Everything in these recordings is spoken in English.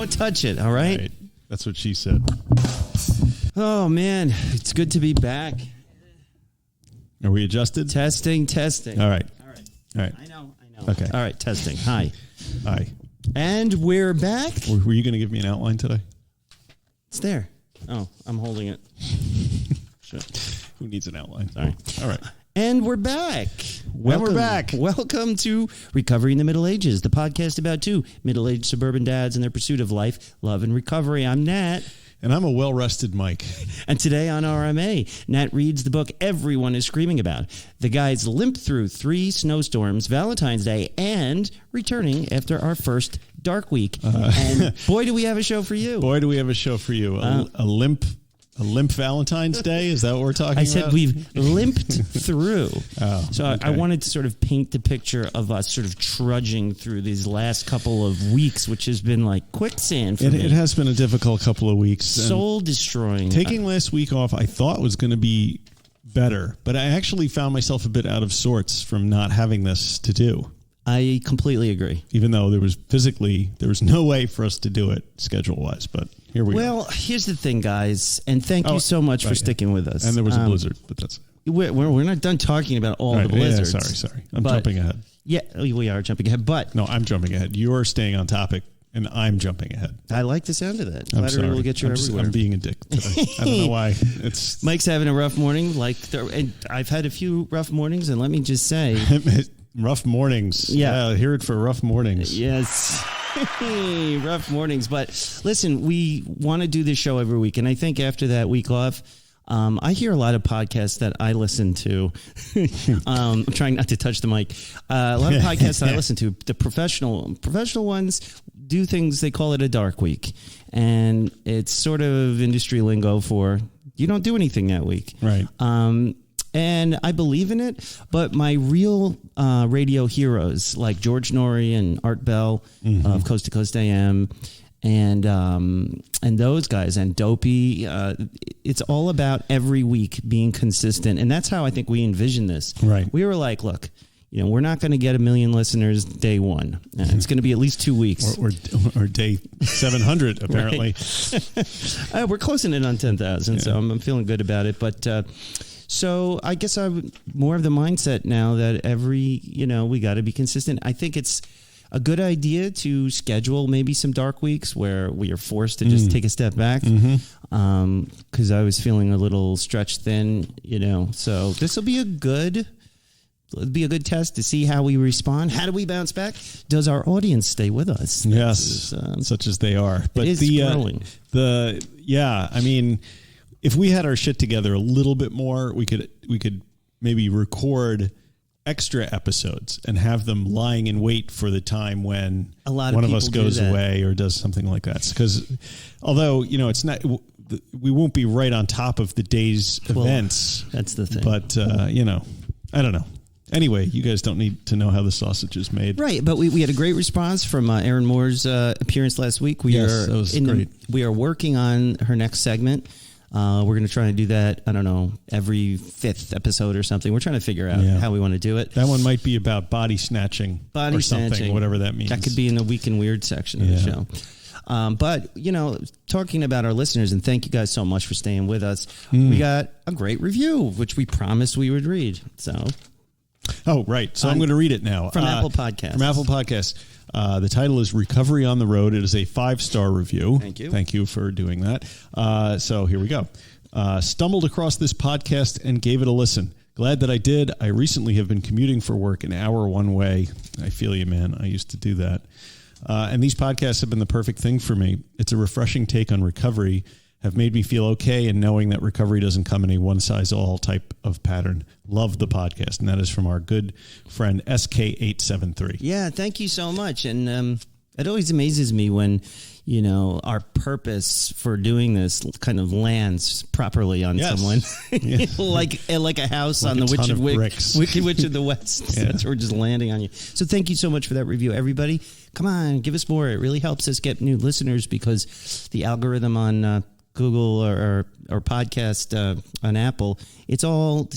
Don't touch it, all right? That's what she said. Oh, man. It's good to be back. Are we adjusted? Testing. All right. I know. Okay. All right, testing. Hi. And we're back. Were you going to give me an outline today? It's there. Oh, I'm holding it. Sure. Who needs an outline? Sorry. All right. And we're back. Welcome to Recovery in the Middle Ages, the podcast about two middle-aged suburban dads and their pursuit of life, love, and recovery. I'm Nat. And I'm a well-rested Mike. And today on RMA, Nat reads the book everyone is screaming about. The guys limp through 3 snowstorms, Valentine's Day, and returning after our first dark week. And boy, do we have a show for you. A limp Valentine's Day? Is that what we're talking about? I said we've limped through. Okay. I wanted to sort of paint the picture of us sort of trudging through these last couple of weeks, which has been like quicksand for me. It has been a difficult couple of weeks. Soul destroying. Taking last week off, I thought was going to be better, but I actually found myself a bit out of sorts from not having this to do. I completely agree. Even though there was no way for us to do it schedule-wise, but here we are. Well, here's the thing, guys, and thank you so much for sticking with us. And there was a blizzard, but that's it. We're not done talking about all the blizzards. Yeah, sorry. I'm jumping ahead. Yeah, we are jumping ahead, but... No, I'm jumping ahead. You're staying on topic, and I'm jumping ahead. I like the sound of that. I'm sorry. Will get you everywhere. I'm being a dick today. I don't know why. Mike's having a rough morning. And I've had a few rough mornings, and let me just say... Rough mornings. Yeah, hear it for rough mornings. Yes. Rough mornings. But listen, we want to do this show every week. And I think after that week off, I hear a lot of podcasts that I listen to. I'm trying not to touch the mic. A lot of podcasts that I listen to, the professional ones do things, they call it a dark week. And it's sort of industry lingo for you don't do anything that week. Right. And I believe in it, but my real radio heroes like George Norrie and Art Bell of Coast to Coast AM and those guys and Dopey, it's all about every week being consistent. And that's how I think we envision this. Right. We were like, look, we're not going to get 1 million listeners day one. It's going to be at least 2 weeks. Or day 700, apparently. We're closing in on 10,000, so I'm feeling good about it. But... So I guess I'm more of the mindset now that we got to be consistent. I think it's a good idea to schedule maybe some dark weeks where we are forced to just take a step back because I was feeling a little stretched thin, So this will be a good test to see how we respond. How do we bounce back? Does our audience stay with us? Yes, such as they are. But it is growing. I mean... If we had our shit together a little bit more, we could maybe record extra episodes and have them lying in wait for the time when one of us goes away or does something like that. Because although, it's not, we won't be right on top of the day's events. That's the thing. But, I don't know. Anyway, you guys don't need to know how the sausage is made. Right, but we had a great response from Erin Moore's appearance last week. That was great. We are working on her next segment. We're going to try and do that, I don't know, every 5th episode or something. We're trying to figure out how we want to do it. That one might be about body snatching or something, whatever that means. That could be in the Week and Weird section of the show. But, talking about our listeners, and thank you guys so much for staying with us, we got a great review, which we promised we would read. Oh, right. So I'm going to read it now. From Apple Podcasts. From Apple Podcasts. The title is Recovery on the Road. It is a 5-star review. Thank you. Thank you for doing that. So here we go. Stumbled across this podcast and gave it a listen. Glad that I did. I recently have been commuting for work an hour one way. I feel you, man. I used to do that. And these podcasts have been the perfect thing for me. It's a refreshing take on recovery, have made me feel okay in knowing that recovery doesn't come in a one-size-all type of pattern. Love the podcast. And that is from our good friend SK873. Yeah, thank you so much. And it always amazes me when, our purpose for doing this kind of lands properly on someone. like a house like on the Wicked Witch of the West. That's we're just landing on you. So thank you so much for that review, everybody. Come on, give us more. It really helps us get new listeners because the algorithm on Google or podcast on Apple, it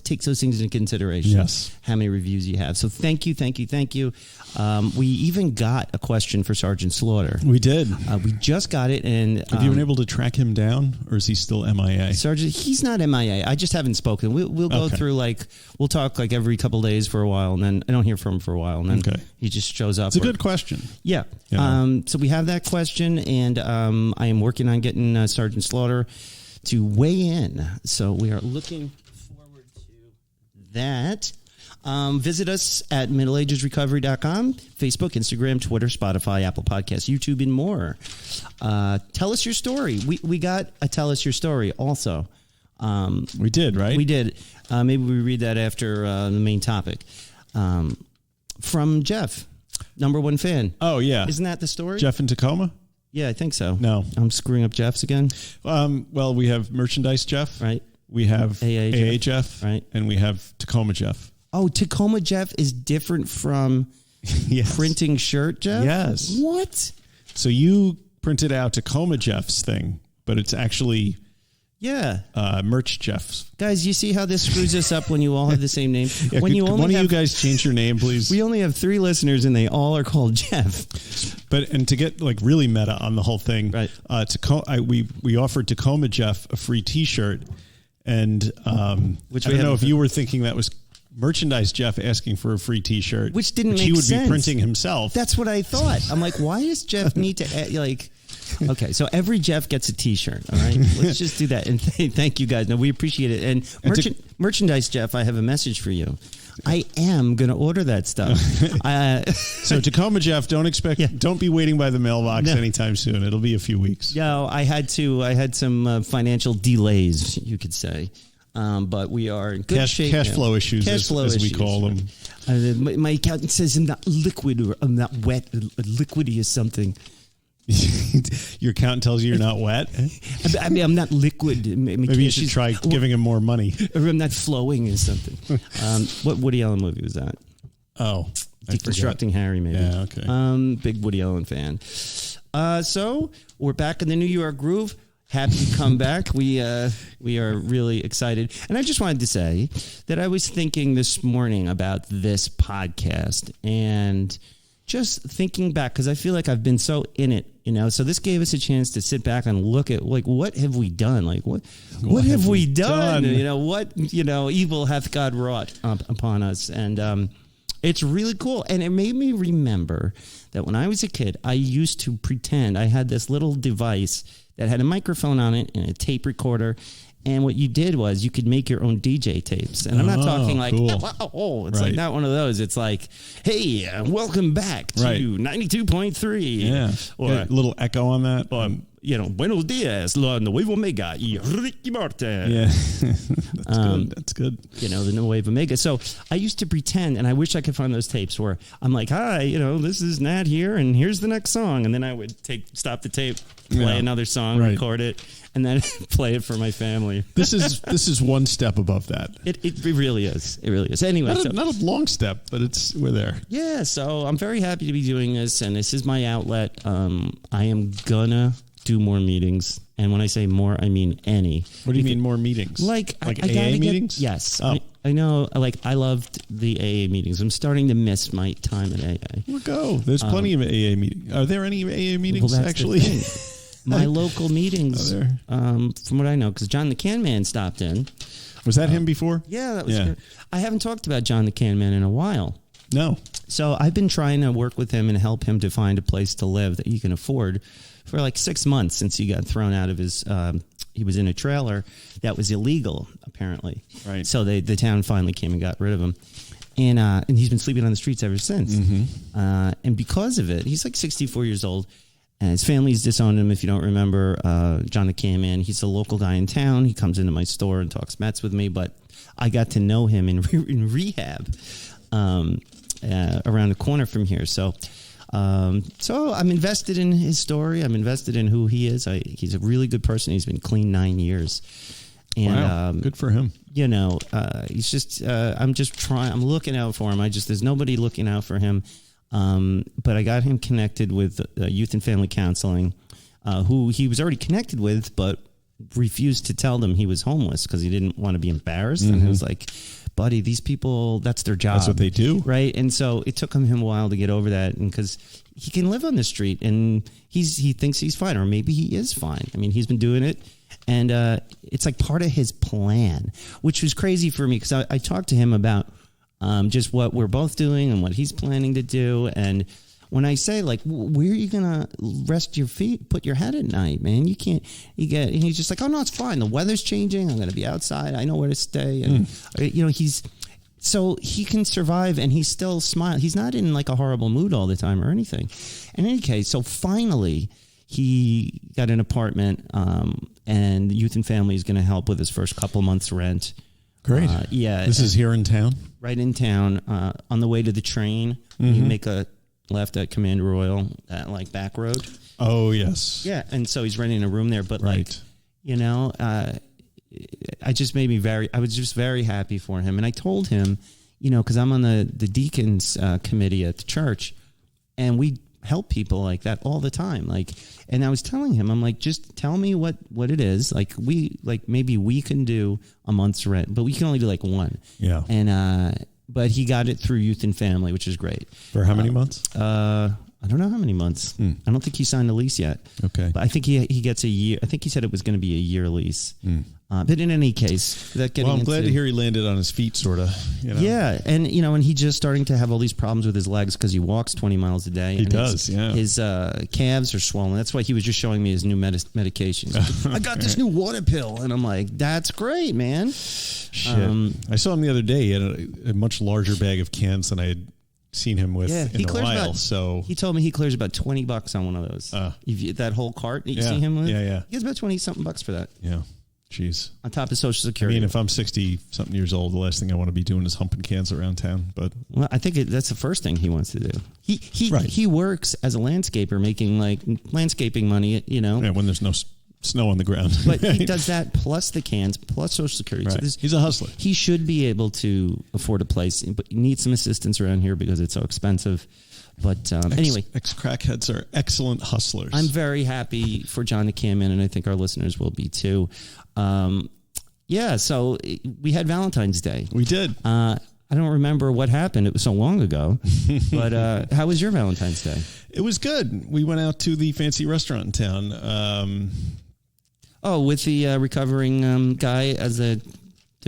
takes those things into consideration. Yes. How many reviews you have. So thank you. We even got a question for Sergeant Slaughter. We did. We just got it. And have you been able to track him down, or is he still MIA? Sergeant, he's not MIA. I just haven't spoken. We'll go through we'll talk every couple of days for a while, and then I don't hear from him for a while, and then he just shows up. It's a good question. Yeah. So we have that question, and I am working on getting Sergeant Slaughter to weigh in. So we are looking forward to that. Visit us at middleagesrecovery.com, Facebook, Instagram, Twitter, Spotify, Apple Podcasts, YouTube, and more. Tell us your story. We got a tell us your story also. We did, right? We did. Maybe we read that after the main topic. From Jeff, #1 fan. Oh, yeah. Isn't that the story? Jeff in Tacoma? Yeah, I think so. No. I'm screwing up Jeff's again. Well, we have Merchandise Jeff. Right. We have AA Jeff. Right. And we have Tacoma Jeff. Oh, Tacoma Jeff is different from printing shirt Jeff? Yes. What? So you printed out Tacoma Jeff's thing, but it's actually merch Jeff's. Guys, you see how this screws us up when you all have the same name? Yeah, when one of you guys change your name, please? We only have 3 listeners, and they all are called Jeff. And to get really meta on the whole thing, right? We offered Tacoma Jeff a free T-shirt, and which I don't know if you were thinking that was Merchandise Jeff asking for a free T-shirt, which didn't make sense. He would sense. be printing himself. That's what I thought. I'm like, why does Jeff need to Okay, so every Jeff gets a T-shirt. All right, let's just do that. And thank you guys. No, we appreciate it. And Merchandise Jeff, I have a message for you. I am going to order that stuff. So Tacoma Jeff, don't be waiting by the mailbox anytime soon. It'll be a few weeks. No, I had some financial delays, you could say. But we are in good shape. Cash flow issues, as we call them. My accountant says I'm not liquid or I'm not wet. Liquidy is something. Your accountant tells you you're not wet? I mean, I'm not liquid. Maybe you should try giving him more money. Or I'm not flowing is something. What Woody Allen movie was that? Oh. Deconstructing Harry, maybe. Yeah, okay. Big Woody Allen fan. So we're back in the New York groove. Happy to come back. We are really excited. And I just wanted to say that I was thinking this morning about this podcast and just thinking back, because I feel like I've been so in it, so this gave us a chance to sit back and look at what have we done? What have we done? What evil hath God wrought upon us? And it's really cool. And it made me remember that when I was a kid, I used to pretend I had this little device that had a microphone on it and a tape recorder. And what you did was you could make your own DJ tapes. And I'm not talking like, cool. It's like not one of those. It's like, hey, welcome back to 92.3. Yeah. Or a little echo on that. Buenos dias, la Nueva Omega y Ricky Martin. Yeah. That's good. The Nueva Omega. So I used to pretend, and I wish I could find those tapes where I'm like, hi, this is Nat here, and here's the next song. And then I would stop the tape, play another song, record it, and then play it for my family. This is one step above that. It really is. It really is. Anyway, not a long step, but we're there. Yeah. So I'm very happy to be doing this, and this is my outlet. I am gonna do more meetings, and when I say more, I mean any. What do you mean more meetings? Like AA meetings? Yes. Oh. I know. I loved the AA meetings. I'm starting to miss my time at AA. Well, go. There's plenty of AA meetings. Are there any AA meetings actually? My local meetings, from what I know, because John the Can Man stopped in. Was that him before? Yeah, that was good. I haven't talked about John the Can Man in a while. No. So I've been trying to work with him and help him to find a place to live that he can afford for like 6 months since he got thrown out of his, he was in a trailer that was illegal, apparently. Right. So the town finally came and got rid of him. And he's been sleeping on the streets ever since. Mm-hmm. And because of it, he's like 64 years old. And his family's disowned him, if you don't remember. John the Can Man, he's a local guy in town. He comes into my store and talks Mets with me. But I got to know him in rehab around the corner from here. So I'm invested in his story. I'm invested in who he is. He's a really good person. He's been clean 9 years. And, wow, good for him. He's just, I'm just trying, I'm looking out for him. There's nobody looking out for him. But I got him connected with youth and family counseling, who he was already connected with, but refused to tell them he was homeless because he didn't want to be embarrassed. And it was like, buddy, these people, that's their job. That's what they do. Right. And so it took him a while to get over that. And because he can live on the street and he thinks he's fine, or maybe he is fine. I mean, he's been doing it. And it's like part of his plan, which was crazy for me because I talked to him about just what we're both doing and what he's planning to do. And when I say, like, where are you going to rest your feet, put your head at night, man? You can't, and he's just like, oh, no, it's fine. The weather's changing. I'm going to be outside. I know where to stay. And, so he can survive and he's still smiling. He's not in like a horrible mood all the time or anything. In any case, so finally he got an apartment and Youth and Family is going to help with his first couple months rent. Great. This is here in town? Right in town. On the way to the train, you make a left at Commander Royal, that like back road. Oh, yes. Yeah, and so he's renting a room there. But I was just very happy for him. And I told him, because I'm on the deacons committee at the church, and we help people like that all the time. And I was telling him, I'm like, just tell me what it is. Maybe we can do a month's rent, but we can only do like one. Yeah. And, but he got it through Youth and Family, which is great. For how many months? I don't know how many months. I don't think he signed a lease yet. Okay. But I think he gets a year. I think he said it was going to be a year lease. But in any case, I'm glad to hear he landed on his feet, sort of. Yeah, and and he's just starting to have all these problems with his legs because he walks 20 miles a day. He does, yeah. His calves are swollen. That's why he was just showing me his new medications. I got this new water pill, and I'm like, that's great, man. Shit. I saw him the other day. He had a much larger bag of cans than I had seen him with in a while. So he told me he clears about $20 on one of those. That whole cart that you see him with. Yeah. He gets about 20-something bucks for that. Yeah. Jeez. On top of Social Security. I mean, if I'm 60-something years old, the last thing I want to be doing is humping cans around town. But I think that's the first thing he wants to do. He works as a landscaper, making like landscaping money. Yeah, when there's no snow on the ground. But he does that plus the cans, plus Social Security. Right. So he's a hustler. He should be able to afford a place, but you need some assistance around here because it's so expensive. But anyway. Ex-crackheads are excellent hustlers. I'm very happy for John to come in, and I think our listeners will be too. So we had Valentine's Day. We did. I don't remember what happened. It was so long ago. But how was your Valentine's Day? It was good. We went out to the fancy restaurant in town. With the recovering guy as the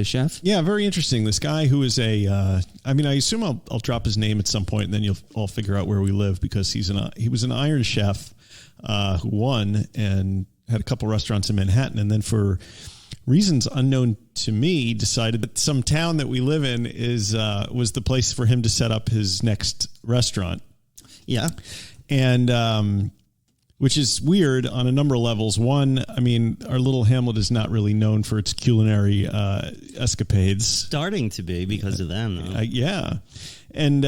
chef? Yeah, very interesting. This guy who is I assume I'll drop his name at some point, and then you'll all figure out where we live, because he was an Iron Chef who won and had a couple restaurants in Manhattan, and then for reasons unknown to me, decided that some town that we live in was the place for him to set up his next restaurant. Yeah. And which is weird on a number of levels. One, I mean, our little hamlet is not really known for its culinary escapades. Starting to be because of them, though. Yeah. And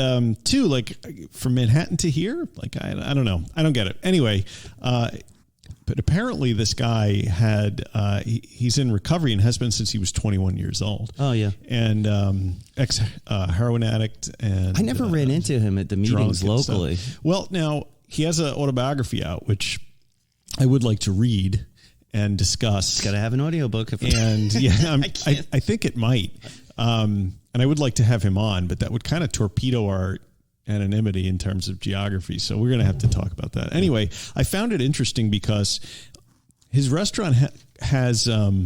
two, like from Manhattan to here, like I don't know. I don't get it. Anyway, but apparently this guy had, he's in recovery and has been since he was 21 years old. Oh, yeah. And ex-heroin addict. And I never ran into him at the meetings locally. Well, now, he has an autobiography out, which I would like to read and discuss. It's got to have an audiobook. And yeah, I think it might. And I would like to have him on, but that would kind of torpedo our anonymity in terms of geography. So we're going to have to talk about that. Anyway, I found it interesting because his restaurant has like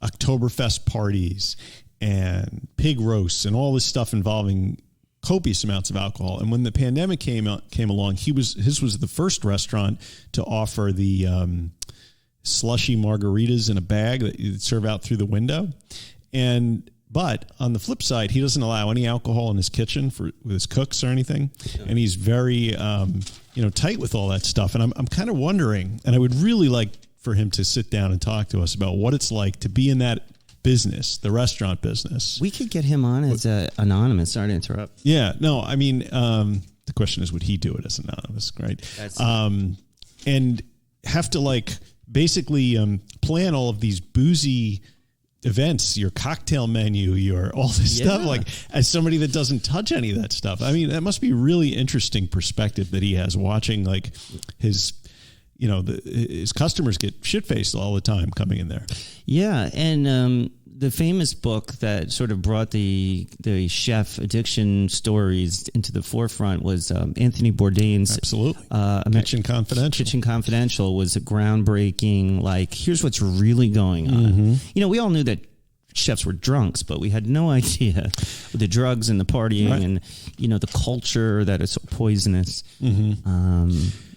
Oktoberfest parties and pig roasts and all this stuff involving copious amounts of alcohol. And when the pandemic came along, his was the first restaurant to offer the slushy margaritas in a bag that you'd serve out through the window. But on the flip side, he doesn't allow any alcohol in his kitchen with his cooks or anything. Yeah. And he's very tight with all that stuff. And I'm kind of wondering, and I would really like for him to sit down and talk to us about what it's like to be in that business, the restaurant business. We could get him on as anonymous. Sorry to interrupt. Yeah, no, I mean, the question is, would he do it as anonymous, right? And have to like basically plan all of these boozy events, your cocktail menu, your all this stuff, like as somebody that doesn't touch any of that stuff. I mean, that must be really interesting perspective that he has watching like his his customers get shit-faced all the time coming in there. Yeah, and the famous book that sort of brought the chef addiction stories into the forefront was Anthony Bourdain's Absolutely. Kitchen Confidential. Kitchen Confidential was a groundbreaking, like, here's what's really going on. Mm-hmm. We all knew that chefs were drunks, but we had no idea the drugs and the partying and, the culture that is so poisonous. Mm-hmm.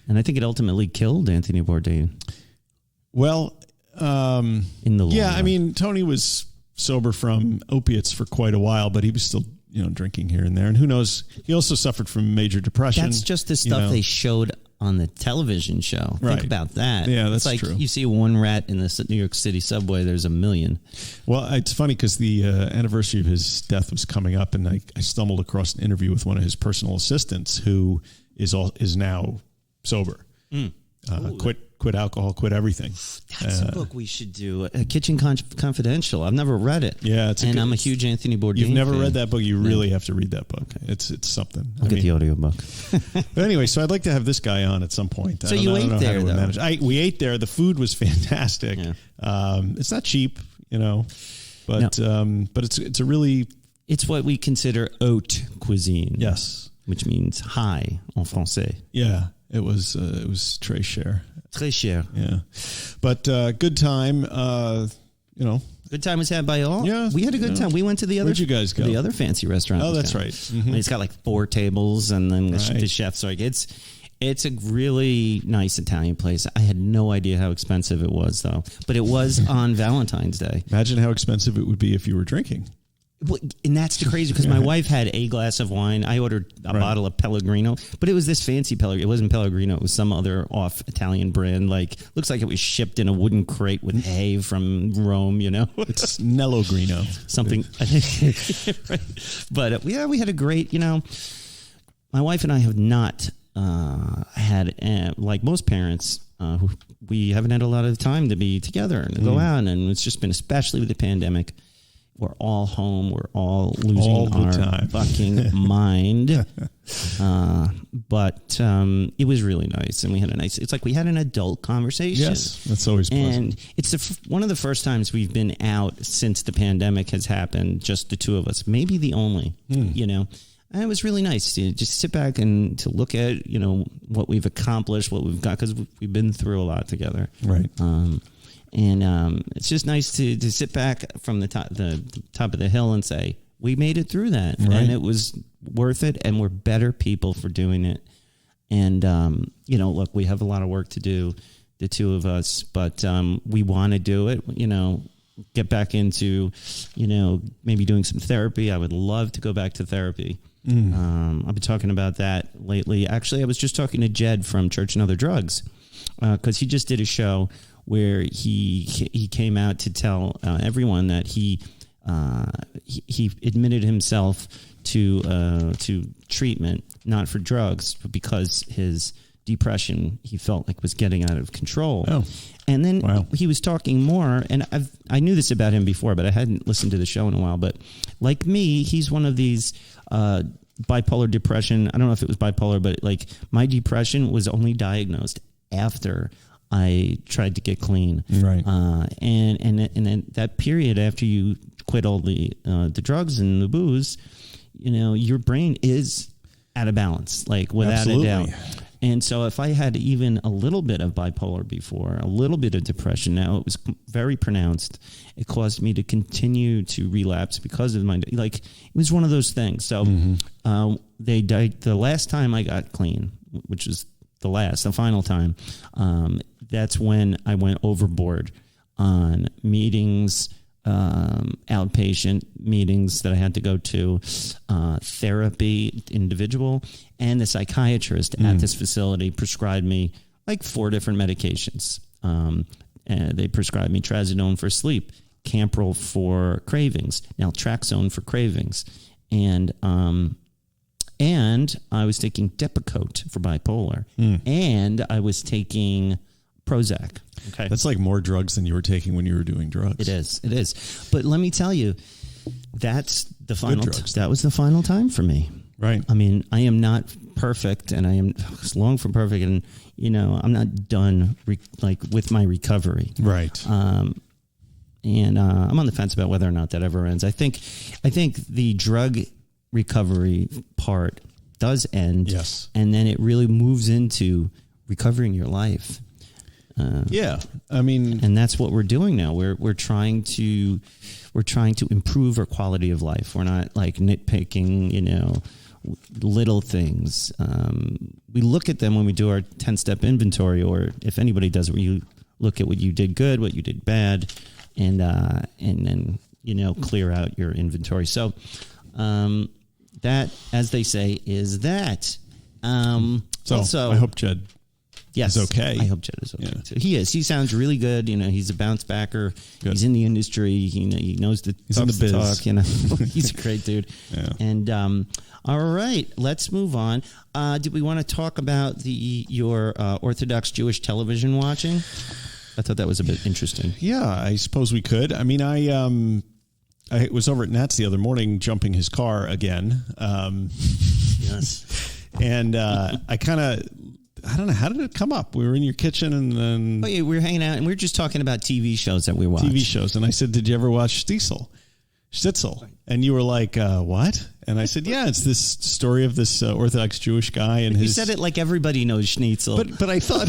And I think it ultimately killed Anthony Bourdain. Well, in the long run. I mean, Tony was sober from opiates for quite a while, but he was still, drinking here and there. And who knows? He also suffered from major depression. That's just the stuff they showed on the television show. Right. Think about that. Yeah, that's it's like true. You see one rat in the New York City subway, there's a million. Well, it's funny because the anniversary of his death was coming up, and I stumbled across an interview with one of his personal assistants who is now sober. Quit alcohol, quit everything. That's a book we should do. Kitchen Confidential. I've never read it. Yeah, I'm a huge Anthony Bourdain You've never fan. read that book? You really have to read that book. Okay. It's something. I'll get the audiobook. But anyway, so I'd like to have this guy on at some point. So you ate there, though? We ate there. The food was fantastic. Yeah. It's not cheap, but it's a really... It's what we consider haute cuisine. Yes. Which means high en français. Yeah. It was très cher. Très cher. Yeah. But good time, Good time was had by all? Yeah. We had a good time. We went to the other... Where'd you guys go? The other fancy restaurant. Oh, that's right. Mm-hmm. It's got like 4 tables, and then the chef's like, it's a really nice Italian place. I had no idea how expensive it was, though. But it was on Valentine's Day. Imagine how expensive it would be if you were drinking. Well, and that's the crazy, because my wife had a glass of wine. I ordered a bottle of Pellegrino, but it was this fancy Pellegrino. It wasn't Pellegrino. It was some other off Italian brand. Like, looks like it was shipped in a wooden crate with hay from Rome, It's Nellogrino. Something. Right. But we had a great, my wife and I have not had, like most parents, we haven't had a lot of time to be together and to go out. And it's just been, especially with the pandemic, we're all home. We're all losing our fucking mind. But it was really nice. And we had it's like we had an adult conversation. Yes, that's always pleasant. And it's one of the first times we've been out since the pandemic has happened, just the two of us. Maybe the only, And it was really nice to just sit back and to look at, what we've accomplished, what we've got, because we've been through a lot together. Right. And it's just nice to sit back from the top of the hill and say, we made it through that. Right. And it was worth it, and we're better people for doing it. And, look, we have a lot of work to do, the two of us, but we want to do it, get back into, maybe doing some therapy. I would love to go back to therapy. I've been talking about that lately. Actually, I was just talking to Jed from Church and Other Drugs, because he just did a show where he came out to tell everyone that he admitted himself to treatment, not for drugs, but because his depression, he felt like, was getting out of control. Oh. And then he was talking more, and I knew this about him before, but I hadn't listened to the show in a while. But like me, he's one of these bipolar depression. I don't know if it was bipolar, but like my depression was only diagnosed after I tried to get clean. Right. And then that period after you quit all the drugs and the booze, your brain is out of balance, like without a doubt. And so if I had even a little bit of bipolar before, a little bit of depression, now it was very pronounced. It caused me to continue to relapse because of it was one of those things. So they died the last time I got clean, which was the final time. That's when I went overboard on meetings, outpatient meetings that I had to go to, therapy, individual, and the psychiatrist at this facility prescribed me like 4 different medications. They prescribed me trazodone for sleep, Campril for cravings, naltrexone for cravings, and I was taking Depakote for bipolar, and I was taking Prozac. Okay, that's like more drugs than you were taking when you were doing drugs. It is. But let me tell you, that's the final. That was the final time for me. Right. I mean, I am not perfect, and I am long from perfect, and I'm not done with my recovery. Right. And I'm on the fence about whether or not that ever ends. I think the drug recovery part does end. Yes. And then it really moves into recovering your life. Yeah. I mean, and that's what we're doing now. We're trying to improve our quality of life. We're not like nitpicking, little things. We look at them when we do our 10-step inventory, or if anybody does it, where you look at what you did good, what you did bad, and then clear out your inventory. So that, as they say, is that. So also, I hope Jed is okay. I hope Jed is okay. Yeah. So he is. He sounds really good. He's a bounce backer. Good. He's in the industry. He knows He's in the biz. Talk. He's a great dude. Yeah. And all right, let's move on. Did we want to talk about your Orthodox Jewish television watching? I thought that was a bit interesting. Yeah, I suppose we could. I mean, I was over at Natx the other morning jumping his car again. Yes. And I don't know, how did it come up? We were in your kitchen and then... Oh, yeah, we were hanging out and we were just talking about TV shows that we watched. TV shows. And I said, did you ever watch Stitzel? And you were like, what? And I said, yeah, it's this story of this Orthodox Jewish guy and you his... said it like everybody knows Schnitzel. But I thought,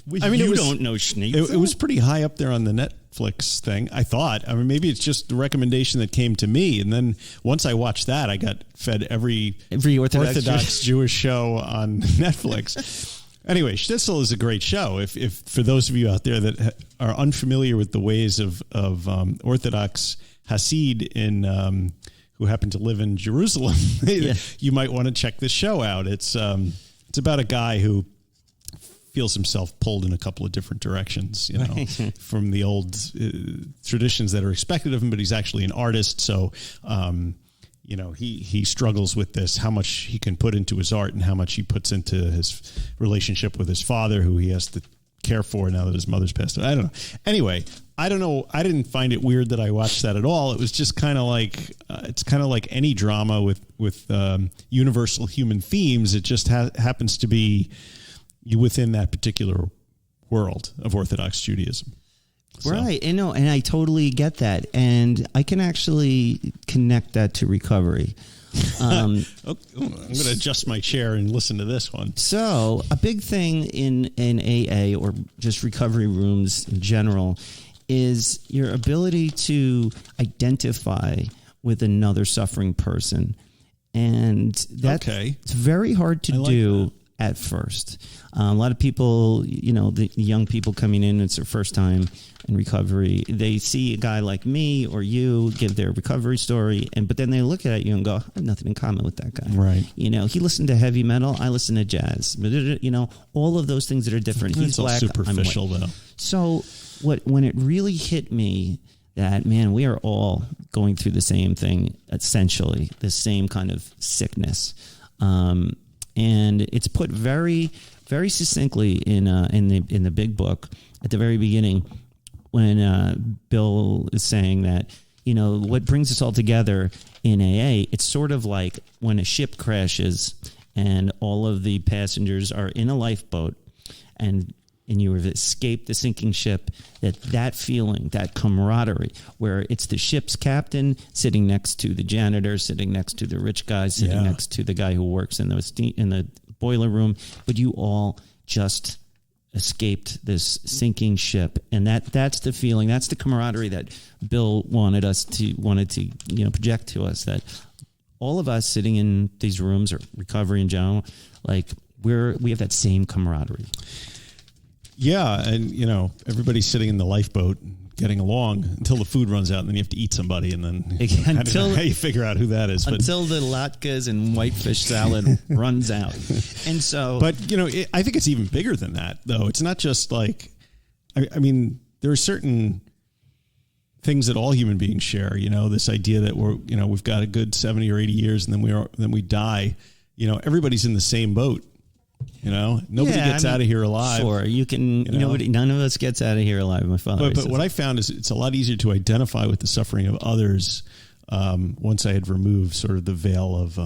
you don't know Schnitzel. It was pretty high up there on the Netflix thing, I thought. I mean, maybe it's just the recommendation that came to me. And then once I watched that, I got fed every Orthodox Jewish show on Netflix. Anyway, Schnitzel is a great show. If for those of you out there that are unfamiliar with the ways of Orthodox Hasid who happen to live in Jerusalem, you might want to check this show out. It's about a guy who feels himself pulled in a couple of different directions, from the old traditions that are expected of him, but he's actually an artist. So, he struggles with this, how much he can put into his art and how much he puts into his relationship with his father, who he has to care for now that his mother's passed away. I don't know. Anyway, I don't know. I didn't find it weird that I watched that at all. It was just kind of like, it's kind of like any drama with universal human themes. It just happens to be within that particular world of Orthodox Judaism. So. Right. And I totally get that. And I can actually connect that to recovery. I'm going to adjust my chair and listen to this one. So a big thing in AA or just recovery rooms in general is your ability to identify with another suffering person. And that's it's very hard to do at first. A lot of people, the young people coming in, it's their first time in recovery. They see a guy like me or you give their recovery story, but then they look at you and go, I have nothing in common with that guy. Right. He listened to heavy metal. I listen to jazz. All of those things that are different. He's black. Superficial, though. So when it really hit me that, man, we are all going through the same thing, essentially, the same kind of sickness. And it's put very, very succinctly in the big book at the very beginning when Bill is saying that, what brings us all together in AA, it's sort of like when a ship crashes and all of the passengers are in a lifeboat and you have escaped the sinking ship, that feeling, that camaraderie, where it's the ship's captain sitting next to the janitor, sitting next to the rich guy, sitting next to the guy who works in the boiler room, but you all just escaped this sinking ship, and that's the feeling, that's the camaraderie that Bill wanted to project to us, that all of us sitting in these rooms or recovery in general, like we have that same camaraderie. Yeah, and everybody's sitting in the lifeboat getting along until the food runs out, and then you have to eat somebody, and then I don't know how you figure out who that is. Until the latkes and whitefish salad runs out. And so... But, I think it's even bigger than that, though. It's not just like... I mean, there are certain things that all human beings share, this idea that we've got a good 70 or 80 years, and then we die. Everybody's in the same boat. Nobody gets out of here alive. Sure, you can. None of us gets out of here alive. My father. But what I found is it's a lot easier to identify with the suffering of others once I had removed sort of the veil of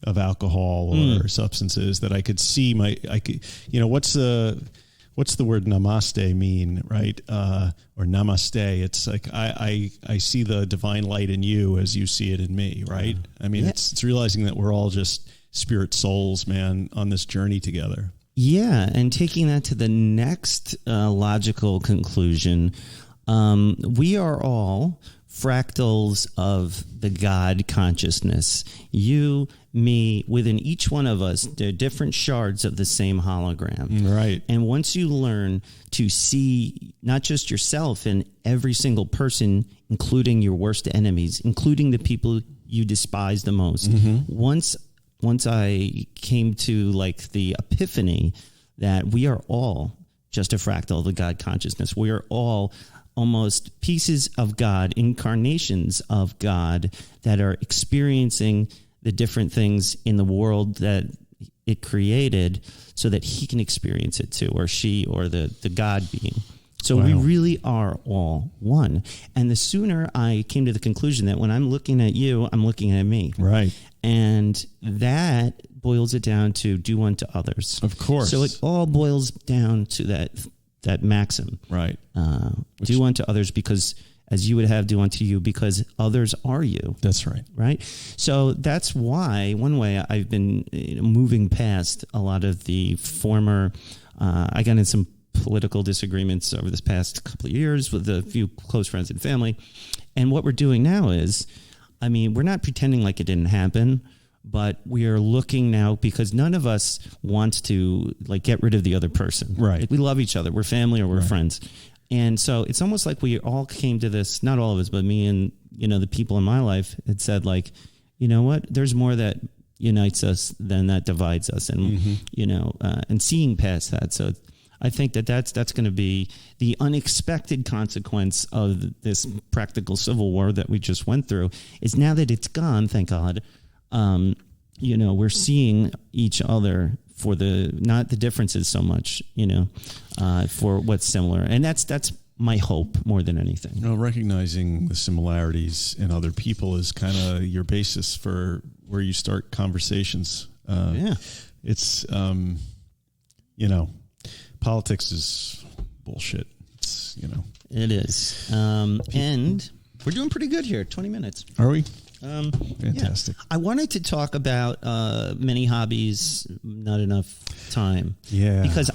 of alcohol or substances that I could see what's the word namaste mean, right? Or namaste. It's like I see the divine light in you as you see it in me, right? I mean, it's realizing that we're all just spirit souls, man, on this journey together. Yeah, and taking that to the next logical conclusion, we are all fractals of the God consciousness. You, me, within each one of us, they're different shards of the same hologram. Right. And once you learn to see not just yourself and every single person, including your worst enemies, including the people you despise the most, once I came to like the epiphany that we are all just a fractal of the God consciousness. We are all almost pieces of God, incarnations of God that are experiencing the different things in the world that it created so that he can experience it too, or she, or the God being. So we really are all one. And the sooner I came to the conclusion that when I'm looking at you, I'm looking at me. Right. And that boils it down to do unto others. Of course. So it all boils down to that maxim. Right. Do unto others because as you would have do unto you, because others are you. That's right. Right. So that's why one way I've been moving past a lot of the former, I got in some political disagreements over this past couple of years with a few close friends and family. And what we're doing now is, I mean, we're not pretending like it didn't happen, but we are looking now because none of us wants to like get rid of the other person. Right. Like, we love each other. We're family or we're friends. And so it's almost like we all came to this, not all of us, but me and, the people in my life had said like, you know what, there's more that unites us than that divides us. And, and seeing past that. So I think that's going to be the unexpected consequence of this practical civil war that we just went through is now that it's gone, thank God, we're seeing each other for not the differences so much, for what's similar. And that's my hope more than anything. Well, recognizing the similarities in other people is kind of your basis for where you start conversations. It's, politics is bullshit. It's, It is. And we're doing pretty good here. 20 minutes. Are we? Fantastic. Yeah. I wanted to talk about many hobbies, not enough time. Yeah. Because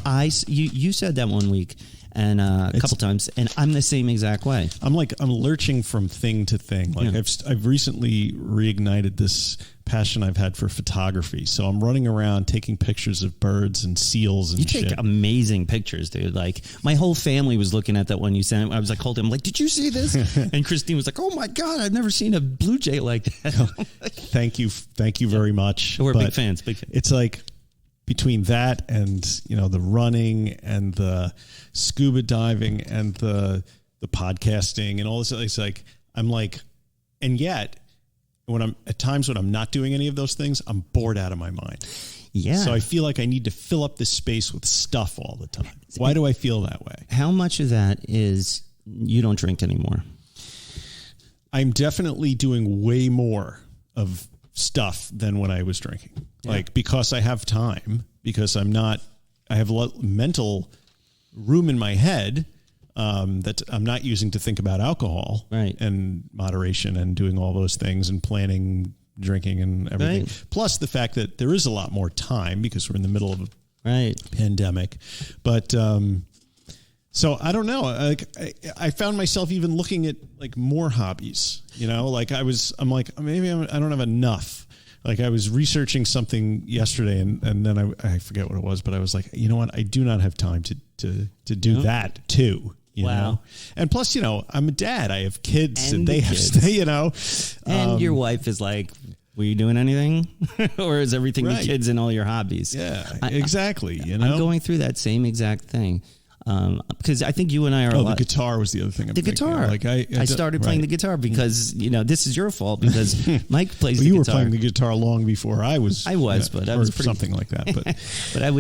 you said that one week and a couple times, and I'm the same exact way. I'm lurching from thing to thing. Like I've recently reignited this passion I've had for photography. So I'm running around taking pictures of birds and seals and shit. You take amazing pictures, dude. Like my whole family was looking at that one you sent. I was like, holding him, like, did you see this? And Christine was like, oh my God, I've never seen a blue jay like that. Thank you very much. We're big fans. It's like between that and the running and the scuba diving and the podcasting and all this, it's like I'm like, and yet when I'm not doing any of those things, I'm bored out of my mind. Yeah. So I feel like I need to fill up this space with stuff all the time. Why do I feel that way? How much of that is you don't drink anymore? I'm definitely doing way more of stuff than when I was drinking. Yeah. Like, because I have time, because I have mental room in my head that I'm not using to think about alcohol, right, and moderation and doing all those things and planning drinking and everything. Right. Plus the fact that there is a lot more time because we're in the middle of a pandemic. But so I don't know. Like I found myself even looking at like more hobbies. Like I'm like maybe I don't have enough. Like I was researching something yesterday and then I forget what it was, but I was like, you know what? I do not have time to do that too. You know? And plus, I'm a dad. I have kids and they have, And your wife is like, were you doing anything? Or is everything the kids and all your hobbies? Yeah, exactly. I'm going through that same exact thing. Because I think you and I are the guitar was the other thing. The guitar. Like I started playing the guitar because, this is your fault because Mike plays the guitar. You were playing the guitar long before I was. But I was pretty, something like that. But but I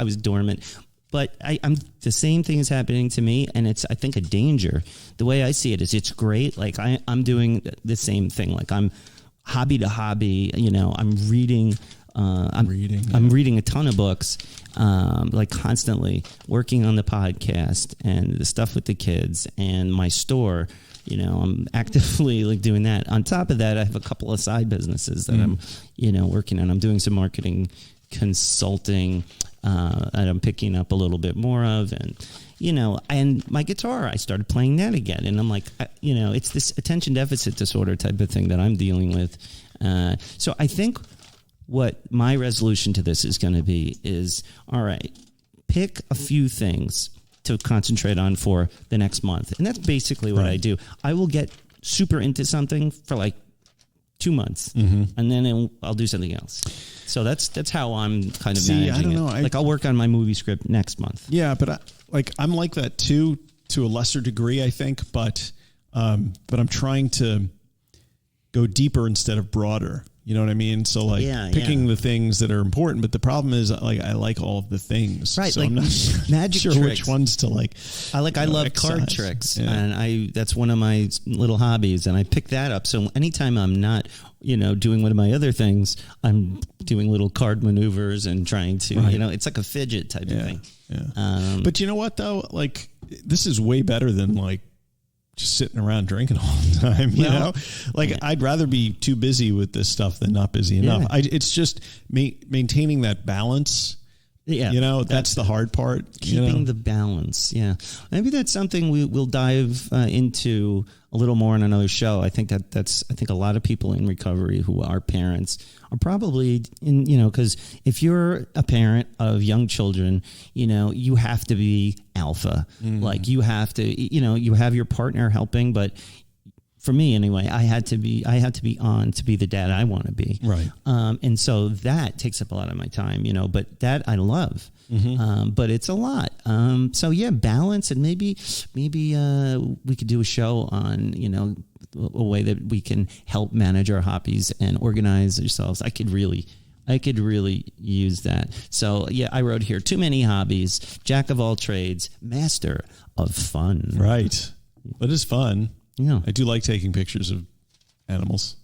was dormant. But I'm the same thing is happening to me, and it's, I think, a danger. The way I see it is it's great. Like I'm doing the same thing. Like I'm hobby to hobby. I'm reading. I'm reading a ton of books, like constantly working on the podcast and the stuff with the kids and my store. I'm actively like doing that. On top of that, I have a couple of side businesses that I'm, working on. I'm doing some marketing consulting that I'm picking up a little bit more of, and my guitar, I started playing that again. And I'm like, it's this attention deficit disorder type of thing that I'm dealing with. So I think what my resolution to this is going to be is, all right, pick a few things to concentrate on for the next month. And that's basically what I do. I will get super into something for like 2 months, and then I'll do something else. So that's how I'm kind of managing I don't know. it. I'll work on my movie script next month. Yeah, but I'm like that too, to a lesser degree, I think. But I'm trying to go deeper instead of broader. You know what I mean? So picking the things that are important, but the problem is I like all of the things. Right. So like I'm not magic sure tricks. which ones to like. I love exercise. card tricks, Yeah. and that's one of my little hobbies, and I pick that up. So anytime I'm not, doing one of my other things, I'm doing little card maneuvers and trying to, it's like a fidget type of thing. Yeah. But you know what though? Like this is way better than like just sitting around drinking all the time, you know? Like I'd rather be too busy with this stuff than not busy enough. It's just maintaining that balance. Yeah. That's the hard part. Keeping the balance. Yeah. Maybe that's something we'll dive into a little more in another show. I think I think a lot of people in recovery who are parents are probably because if you're a parent of young children, you have to be alpha. Like you have to, you have your partner helping, but for me anyway, I had to be on to be the dad I want to be. Right. And so that takes up a lot of my time, but that I love. But it's a lot. So yeah, balance, and maybe we could do a show on, a way that we can help manage our hobbies and organize ourselves. I could really use that. So yeah, I wrote here, too many hobbies, jack of all trades, master of fun. Right. But it's fun. Yeah. I do like taking pictures of animals.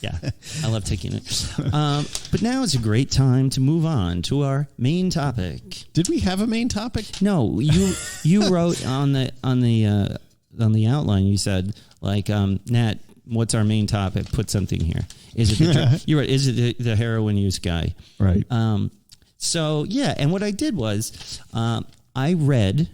Yeah, I love taking it. But now is a great time to move on to our main topic. Did we have a main topic? No, you wrote on the outline. You said like, Nat, what's our main topic? Put something here. Is it you're right? Is it the heroin use guy? Right. So yeah, and what I did was I read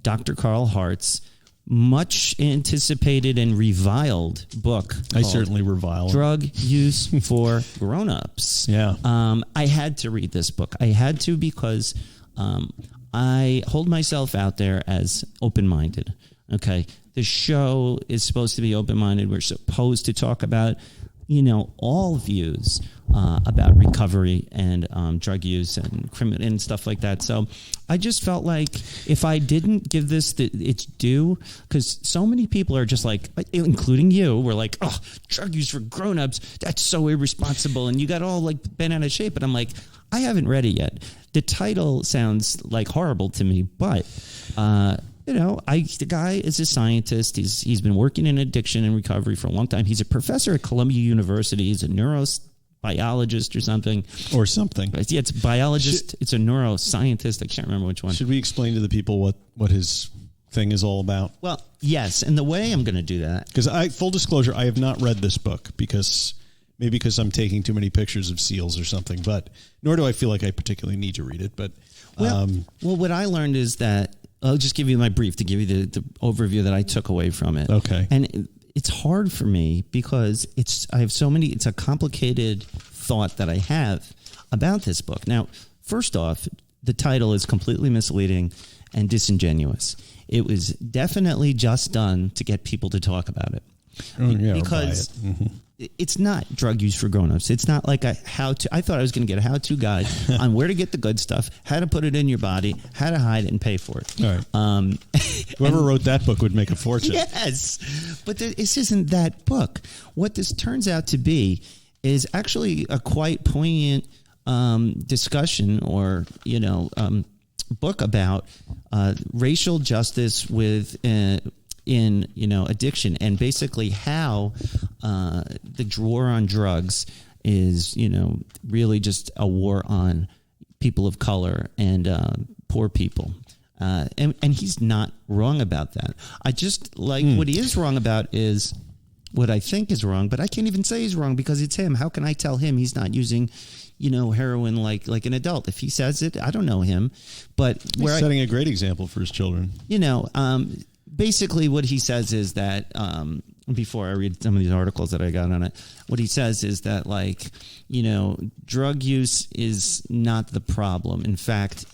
Dr. Carl Hart's much anticipated and reviled book. I certainly revile Drug Use for Grownups. Yeah. I had to read this book. I had to because I hold myself out there as open-minded. Okay. The show is supposed to be open-minded. We're supposed to talk about, all views about recovery and drug use and criminal and stuff like that. So I just felt like if I didn't give this its due, because so many people are just like, including you, were like, oh, drug use for grownups, that's so irresponsible, and you got all like bent out of shape. And I'm like, I haven't read it yet. The title sounds like horrible to me, but the guy is a scientist. He's been working in addiction and recovery for a long time. He's a professor at Columbia University. He's a neurobiologist or something. Yeah, it's a biologist. It's a neuroscientist. I can't remember which one. Should we explain to the people what his thing is all about? Well, yes. And the way I'm going to do that, because full disclosure, I have not read this book because I'm taking too many pictures of seals or something. But nor do I feel like I particularly need to read it. But well, what I learned is that. I'll just give you my brief to give you the overview that I took away from it. Okay. And it's hard for me because it's a complicated thought that I have about this book. Now, first off, the title is completely misleading and disingenuous. It was definitely just done to get people to talk about it. Because it's not drug use for grownups. It's not like a how-to. I thought I was going to get a how-to guide on where to get the good stuff, how to put it in your body, how to hide it and pay for it. All right. Whoever wrote that book would make a fortune. Yes, but this isn't that book. What this turns out to be is actually a quite poignant discussion or, book about racial justice with in, addiction, and basically how the war on drugs is, really just a war on people of color and poor people. And he's not wrong about that. I just what he is wrong about is what I think is wrong, but I can't even say he's wrong because it's him. How can I tell him he's not using, heroin like an adult? If he says it, I don't know him. But he's setting a great example for his children. Basically what he says is that, before I read some of these articles that I got on it, what he says is that, drug use is not the problem. In fact,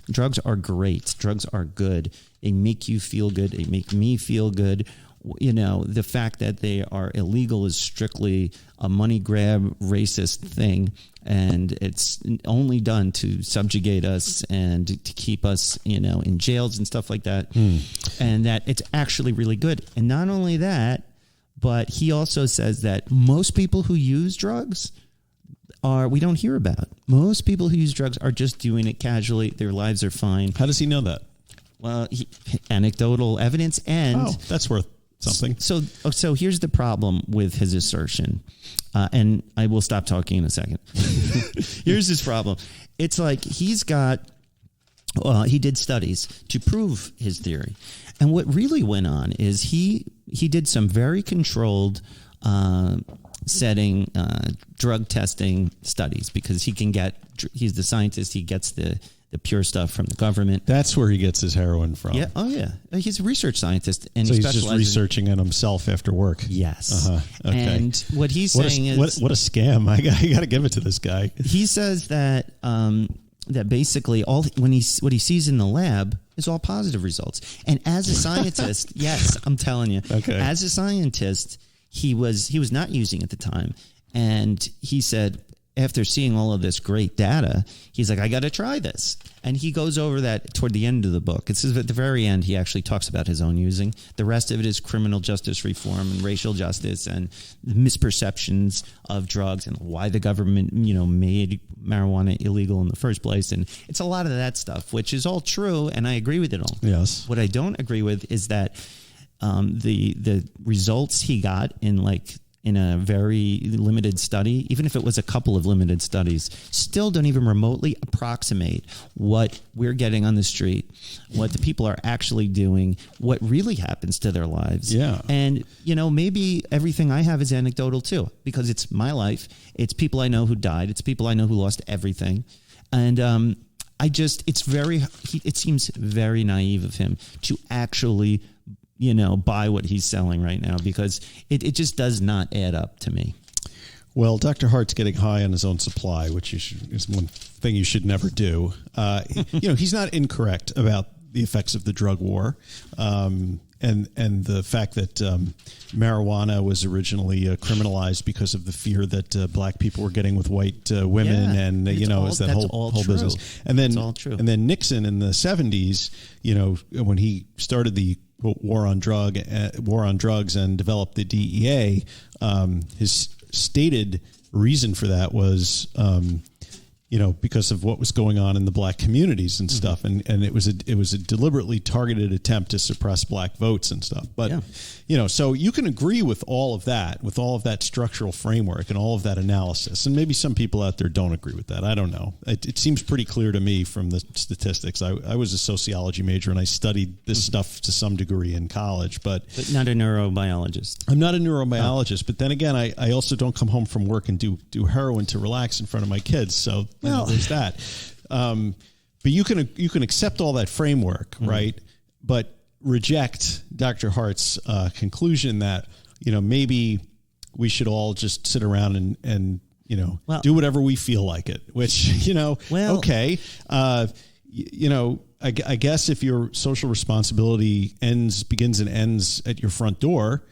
drugs are great. Drugs are good. They make you feel good. They make me feel good. The fact that they are illegal is strictly a money grab, racist thing, and it's only done to subjugate us and to keep us, in jails and stuff like that, and that it's actually really good. And not only that, but he also says that most people who use drugs we don't hear about. Most people who use drugs are just doing it casually. Their lives are fine. How does he know that? Well, anecdotal evidence, and that's worth something. So here's the problem with his assertion, and I will stop talking in a second. Here's his problem. It's like he did studies to prove his theory, and what really went on is he did some very controlled setting drug testing studies, because he's the scientist. He gets the pure stuff from the government. That's where he gets his heroin from. Yeah. Oh, yeah. He's a research scientist, and so he's just researching on himself after work. Yes. Okay. And what he's saying is, what a scam! I got to give it to this guy. He says that that basically what he sees in the lab is all positive results. And as a scientist, yes, I'm telling you, as a scientist, he was not using at the time, and he said, after seeing all of this great data, he's like, I got to try this. And he goes over that toward the end of the book. It's at the very end, he actually talks about his own using. The rest of it is criminal justice reform and racial justice and misperceptions of drugs and why the government, made marijuana illegal in the first place. And it's a lot of that stuff, which is all true, and I agree with it all. Yes. What I don't agree with is that the results he got in a very limited study, even if it was a couple of limited studies, still don't even remotely approximate what we're getting on the street, what the people are actually doing, what really happens to their lives. Yeah. And, maybe everything I have is anecdotal too, because it's my life. It's people I know who died. It's people I know who lost everything. And it seems very naive of him to actually buy what he's selling right now, because it just does not add up to me. Well, Dr. Hart's getting high on his own supply, which is one thing you should never do. He's not incorrect about the effects of the drug war, and the fact that marijuana was originally criminalized because of the fear that black people were getting with white women, and is that whole business. And then, it's all true. And then Nixon in the 70s, when he started the war on drugs and developed the DEA, his stated reason for that was because of what was going on in the black communities and stuff, and it was a deliberately targeted attempt to suppress black votes and stuff. But so you can agree with all of that structural framework and all of that analysis, and maybe some people out there don't agree with that. I don't know. It seems pretty clear to me from the statistics. I was a sociology major and I studied this stuff to some degree in college, but not a neurobiologist. I'm not a neurobiologist, but then again, I also don't come home from work and do heroin to relax in front of my kids. So there's that. But you can accept all that framework, right? But reject Dr. Hart's conclusion that maybe we should all just sit around and do whatever we feel like it. Which okay. I guess if your social responsibility begins and ends at your front door.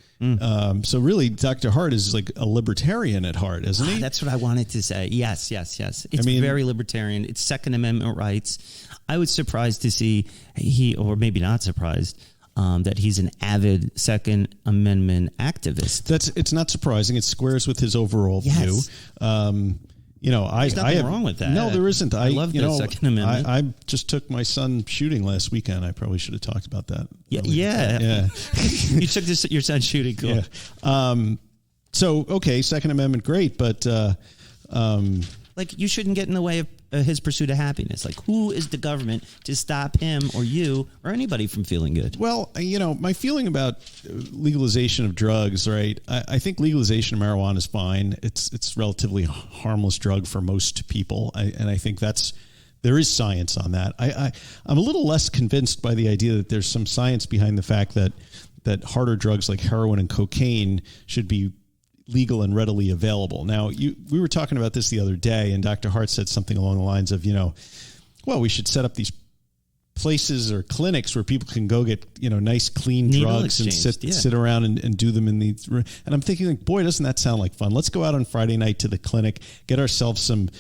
So really, Dr. Hart is like a libertarian at heart, isn't he? That's what I wanted to say. Yes. It's very libertarian. It's Second Amendment rights. I was surprised to see or maybe not surprised, that he's an avid Second Amendment activist. It's not surprising. It squares with his overall view. There's nothing wrong with that. No, there isn't. I love the Second Amendment. I just took my son shooting last weekend. I probably should have talked about that. Yeah. You took your son shooting. Cool. Yeah. So, okay, Second Amendment, great, but... like, you shouldn't get in the way of his pursuit of happiness. Like, who is the government to stop him or you or anybody from feeling good? Well, my feeling about legalization of drugs, right? I think legalization of marijuana is fine. It's relatively harmless drug for most people, and I think there is science on that. I'm a little less convinced by the idea that there's some science behind the fact that harder drugs like heroin and cocaine should be legal and readily available. Now, we were talking about this the other day, and Dr. Hart said something along the lines of, well, we should set up these places or clinics where people can go get, nice, clean drugs and sit around and do them in these. And I'm thinking, like, boy, doesn't that sound like fun? Let's go out on Friday night to the clinic, get ourselves some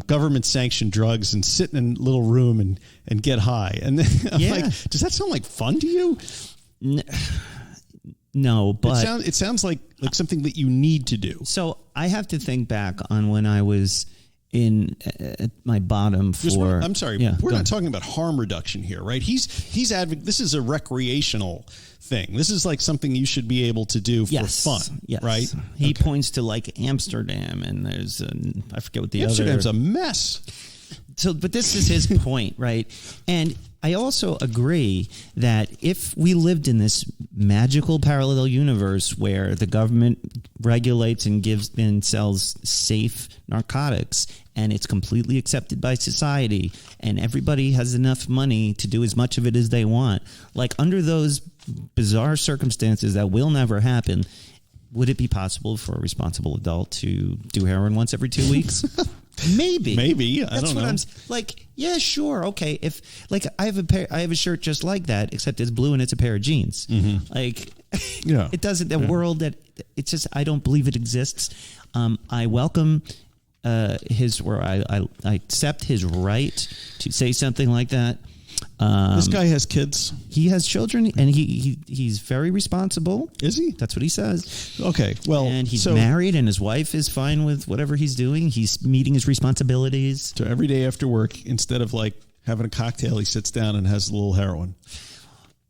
government sanctioned drugs and sit in a little room and get high. And then I'm like, does that sound like fun to you? No, but it sounds like something that you need to do. So I have to think back on when I was in at my bottom for. I'm sorry, we're not talking about harm reduction here, right? He's this is a recreational thing. This is like something you should be able to do for fun, right? He points to like Amsterdam, and there's I forget what the Amsterdam's a mess. So, but this is his point, right? And I also agree that if we lived in this magical parallel universe where the government regulates and gives and sells safe narcotics and it's completely accepted by society and everybody has enough money to do as much of it as they want, like under those bizarre circumstances that will never happen, would it be possible for a responsible adult to do heroin once every 2 weeks? Maybe. I don't know. I'm like. Yeah, sure. Okay. If like I have a shirt just like that, except it's blue and it's a pair of jeans. Mm-hmm. Like, it doesn't. The world that it's just. I don't believe it exists. I welcome I accept his right to say something like that. This guy has kids. He has children, and he's very responsible. Is he? That's what he says. Okay, well, and he's married, and his wife is fine with whatever he's doing. He's meeting his responsibilities. So every day after work, instead of like having a cocktail, he sits down and has a little heroin.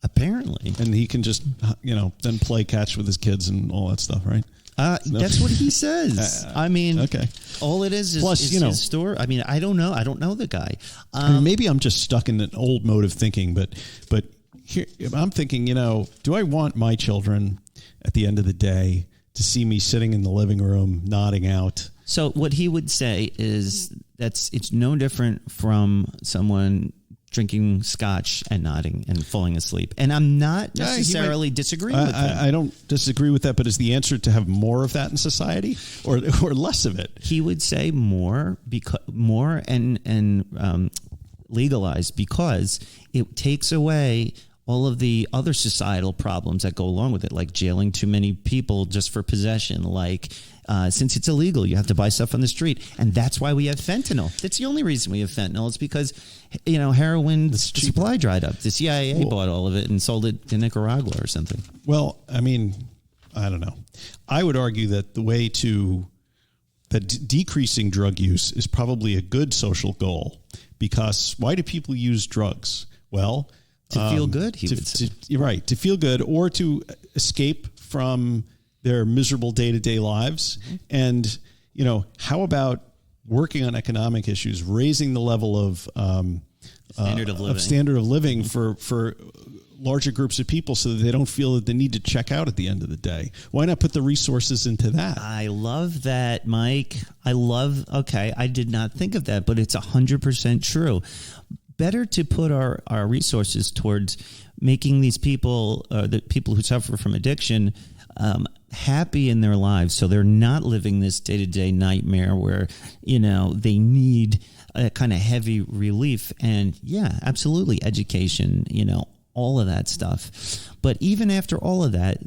Apparently, and he can just then play catch with his kids and all that stuff, right? That's what he says. I mean, okay. All it is Plus, his story. I mean, I don't know. I don't know the guy. Maybe I'm just stuck in an old mode of thinking, but here I'm thinking, do I want my children at the end of the day to see me sitting in the living room nodding out? So what he would say is it's no different from someone drinking scotch and nodding and falling asleep. And I'm not necessarily disagreeing with that. I don't disagree with that, but is the answer to have more of that in society or less of it? He would say more and legalized because it takes away all of the other societal problems that go along with it, like jailing too many people just for possession, like since it's illegal, you have to buy stuff on the street. And that's why we have fentanyl. That's the only reason we have fentanyl. It's because, heroin supply dried up. The CIA bought all of it and sold it to Nicaragua or something. Well, I mean, I don't know. I would argue that decreasing drug use is probably a good social goal, because why do people use drugs? Well, to feel good, he would say. You're right, to feel good or to escape from their miserable day-to-day lives. Mm-hmm. And, how about working on economic issues, raising the level of standard of living for larger groups of people so that they don't feel that they need to check out at the end of the day? Why not put the resources into that? I love that, Mike. I did not think of that, but it's 100% true. Better to put our resources towards making these people, the people who suffer from addiction, happy in their lives, so they're not living this day-to-day nightmare where they need a kind of heavy relief. And absolutely, education, all of that stuff. But even after all of that,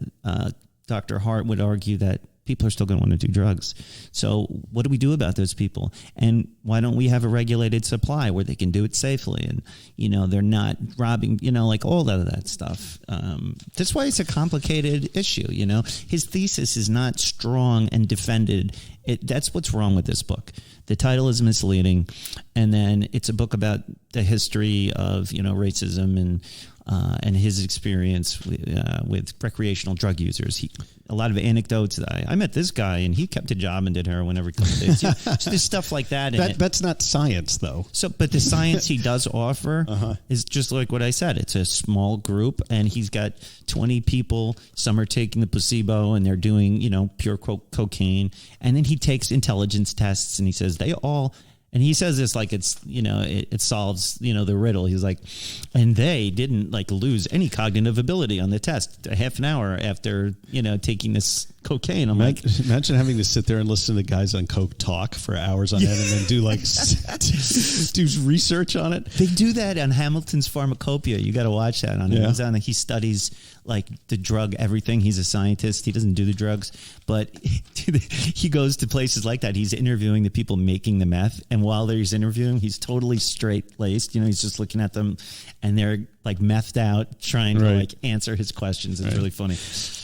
Dr. Hart would argue that people are still going to want to do drugs. So what do we do about those people? And why don't we have a regulated supply where they can do it safely? And, they're not robbing, like all of that stuff. That's why it's a complicated issue. His thesis is not strong and defended. That's what's wrong with this book. The title is misleading. And then it's a book about the history of, racism and his experience with recreational drug users. A lot of anecdotes. I met this guy and he kept a job and did heroin every couple of days. So there's stuff like that. That's not science, though. But the science he does offer is just like what I said. It's a small group, and he's got 20 people. Some are taking the placebo, and they're doing pure cocaine. And then he takes intelligence tests, and he says they all. And he says this like it's, it solves, the riddle. He's like, and they didn't lose any cognitive ability on the test a half an hour after, taking this cocaine. I'm imagine having to sit there and listen to guys on coke talk for hours on end and then do do research on it. They do that on Hamilton's Pharmacopoeia. You got to watch that on Amazon. He studies the drug, everything. He's a scientist. He doesn't do the drugs, but he goes to places like that. He's interviewing the people making the meth. And while he's interviewing, he's totally straight laced. He's just looking at them and they're methed out trying to answer his questions. It's really funny.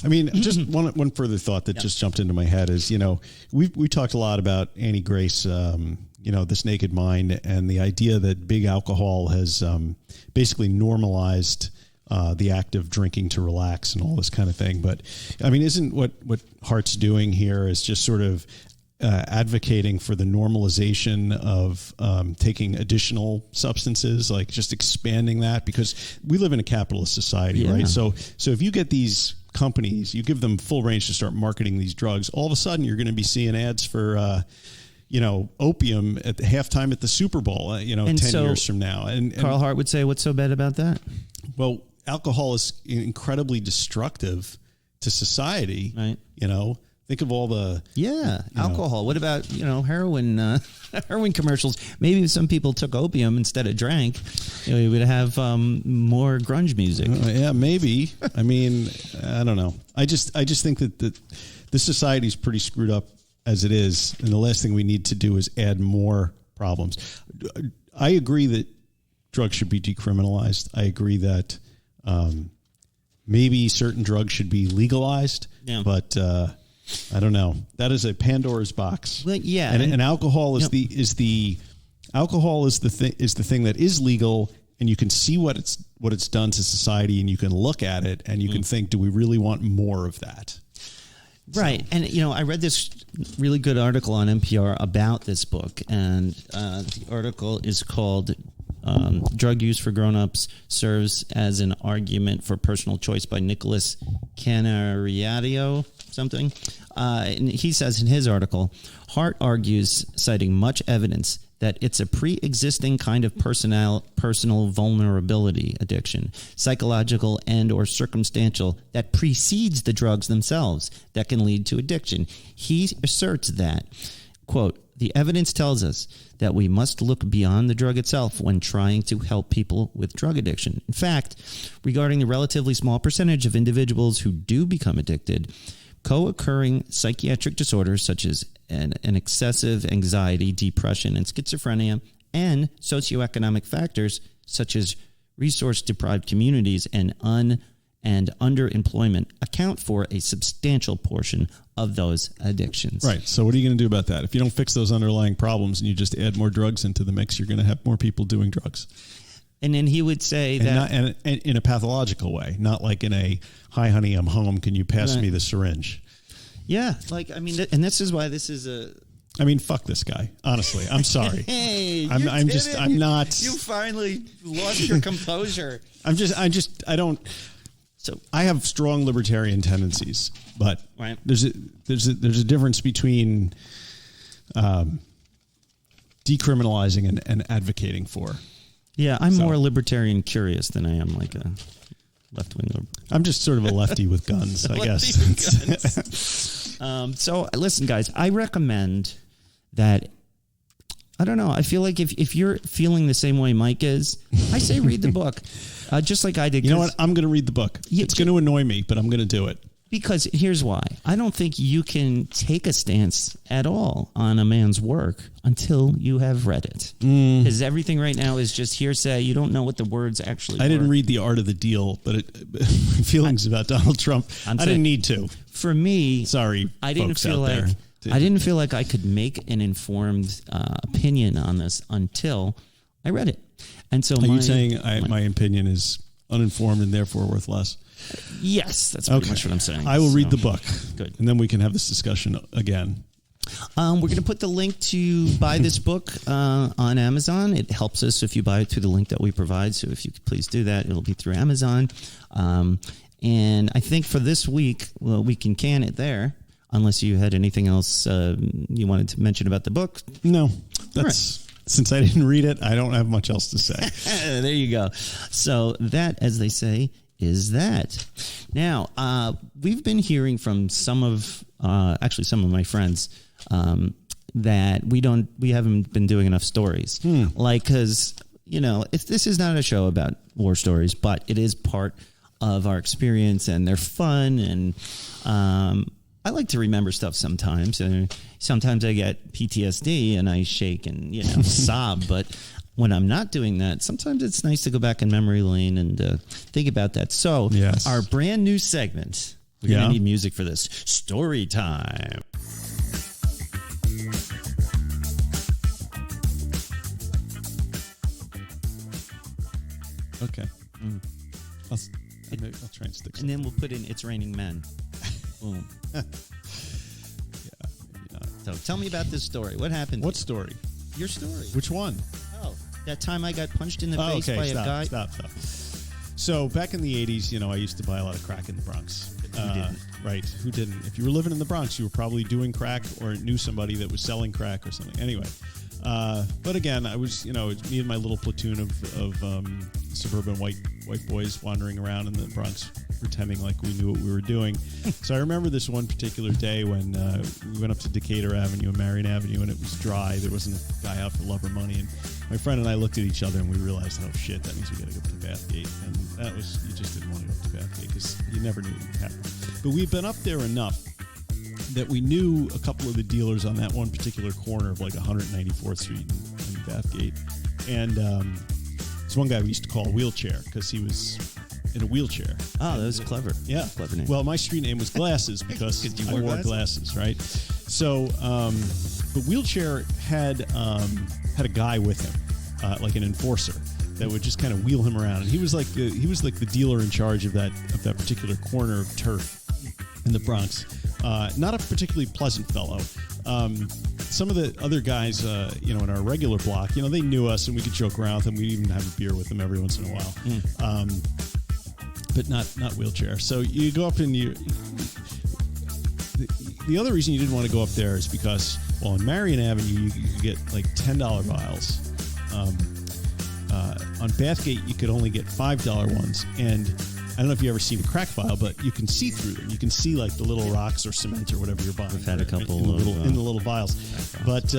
I mean, just one further thought that just jumped into my head is, we talked a lot about Annie Grace, This Naked Mind, and the idea that big alcohol has basically normalized the act of drinking to relax and all this kind of thing. But I mean, isn't what Hart's doing here is just sort of advocating for the normalization of taking additional substances, like just expanding that, because we live in a capitalist society, right? So if you get these companies, you give them full range to start marketing these drugs, all of a sudden you're going to be seeing ads for opium at the halftime at the Super Bowl, 10 years from now. And Carl Hart would say, what's so bad about that? Well, alcohol is incredibly destructive to society, right? Think of all the alcohol. What about heroin? Heroin commercials. Maybe if some people took opium instead of drank, we would have more grunge music. Yeah, maybe. I mean, I don't know. I just think that the society is pretty screwed up as it is, and the last thing we need to do is add more problems. I agree that drugs should be decriminalized. I agree that maybe certain drugs should be legalized, but I don't know. That is a Pandora's box. Well, yeah, and alcohol is the thing that is legal, and you can see what it's done to society, and you can look at it, and you can think, do we really want more of that? Right. And, I read this really good article on NPR about this book, and the article is called Drug Use for Grownups Serves as an Argument for Personal Choice by Nicholas Canariato, something. And he says in his article, Hart argues, citing much evidence, that it's a pre-existing kind of personal vulnerability addiction, psychological and or circumstantial, that precedes the drugs themselves that can lead to addiction. He asserts that, quote, the evidence tells us that we must look beyond the drug itself when trying to help people with drug addiction. In fact, regarding the relatively small percentage of individuals who do become addicted, co-occurring psychiatric disorders such as an excessive anxiety, depression, and schizophrenia, and socioeconomic factors such as resource-deprived communities and underemployment account for a substantial portion of those addictions. Right. So what are you going to do about that? If you don't fix those underlying problems and you just add more drugs into the mix, you're going to have more people doing drugs. And then he would say and in a pathological way, not like in a, hi, honey, I'm home. Can you pass me the syringe? Yeah. And this is why this is I mean, fuck this guy. Honestly, I'm sorry. Hey, I'm not. You finally lost your composure. I don't. So I have strong libertarian tendencies, but there's a difference between decriminalizing and advocating for. Yeah, I'm more libertarian curious than I am like a left-wing. I'm just sort of a lefty with guns, I guess. So listen, guys, I recommend that. I don't know. I feel like if you're feeling the same way Mike is, I say read the book, just like I did. You know what? I'm going to read the book. It's going to annoy me, but I'm going to do it. Because here's why. I don't think you can take a stance at all on a man's work until you have read it. Because everything right now is just hearsay. You don't know what the words actually I didn't were. read The Art of the Deal, but my feelings about Donald Trump, I didn't need to. For me, sorry, I didn't folks feel out like there. I didn't feel like I could make an informed opinion on this until I read it. And so, are you saying my opinion is uninformed and therefore worth less? Yes, that's pretty much what I'm saying. I will read the book. Good. And then we can have this discussion again. We're going to put the link to buy this book on Amazon. It helps us if you buy it through the link that we provide. So if you could please do that, it'll be through Amazon. And I think for this week, well, we can it there, unless you had anything else you wanted to mention about the book. No, that's... Since I didn't read it, I don't have much else to say. There you go. So that, as they say, is that. Now, we've been hearing from some of my friends that we haven't been doing enough stories. Like, because, this is not a show about war stories, but it is part of our experience, and they're fun, and I like to remember stuff sometimes. Sometimes I get PTSD and I shake and, sob. But when I'm not doing that, sometimes it's nice to go back in memory lane and think about that. So our brand new segment, we're going to need music for this. Story time. Okay. I'll try and stick some. And then we'll put in It's Raining Men. Boom. So tell me about this story. What happened? What story? Your story. Which one? Oh, that time I got punched in the face by a guy. Stop. So back in the 80s, I used to buy a lot of crack in the Bronx. Who didn't? Right. Who didn't? If you were living in the Bronx, you were probably doing crack or knew somebody that was selling crack or something. Anyway. But again, I was, me and my little platoon of suburban white boys wandering around in the Bronx, pretending like we knew what we were doing. So I remember this one particular day when we went up to Decatur Avenue and Marion Avenue, and it was dry. There wasn't a guy out for love or money, and my friend and I looked at each other and we realized, oh shit, that means we got to go up to Bathgate. And that was, you just didn't want to go up to Bathgate because you never knew what would happen. But we'd been up there enough that we knew a couple of the dealers on that one particular corner of like 194th Street and Bathgate. And there's one guy we used to call Wheelchair because he was in a wheelchair. Oh, that was clever. Yeah. Clever name. Well, my street name was Glasses because I wore glasses, right? So, but Wheelchair had a guy with him, like an enforcer, that would just kind of wheel him around. And he was like the dealer in charge of that particular corner of turf in the Bronx. Not a particularly pleasant fellow. Some of the other guys, in our regular block, they knew us and we could joke around with them. We'd even have a beer with them every once in a while. But not Wheelchair. So you go up and the other reason you didn't want to go up there is because, well, on Marion Avenue, you could get like $10 vials. On Bathgate, you could only get $5 ones. And I don't know if you've ever seen a crack vial, but you can see through them. You can see like the little rocks or cement or whatever you're buying. We've had a couple in the little vials. But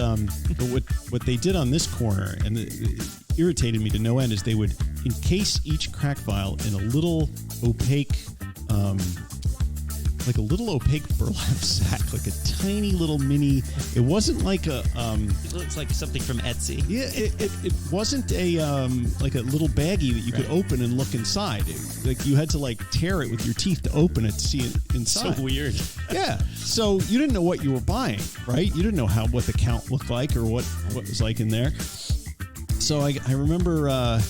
what they did on this corner, and it irritated me to no end, is they would encase each crack vial in a little opaque, burlap sack, like a tiny little mini. It wasn't like a. It looks like something from Etsy. Yeah, it wasn't a like a little baggie that you could open and look inside. Like you had to like tear it with your teeth to open it to see it inside. So weird. Yeah. So you didn't know what you were buying, right? You didn't know what the count looked like or what was like in there. So I remember, and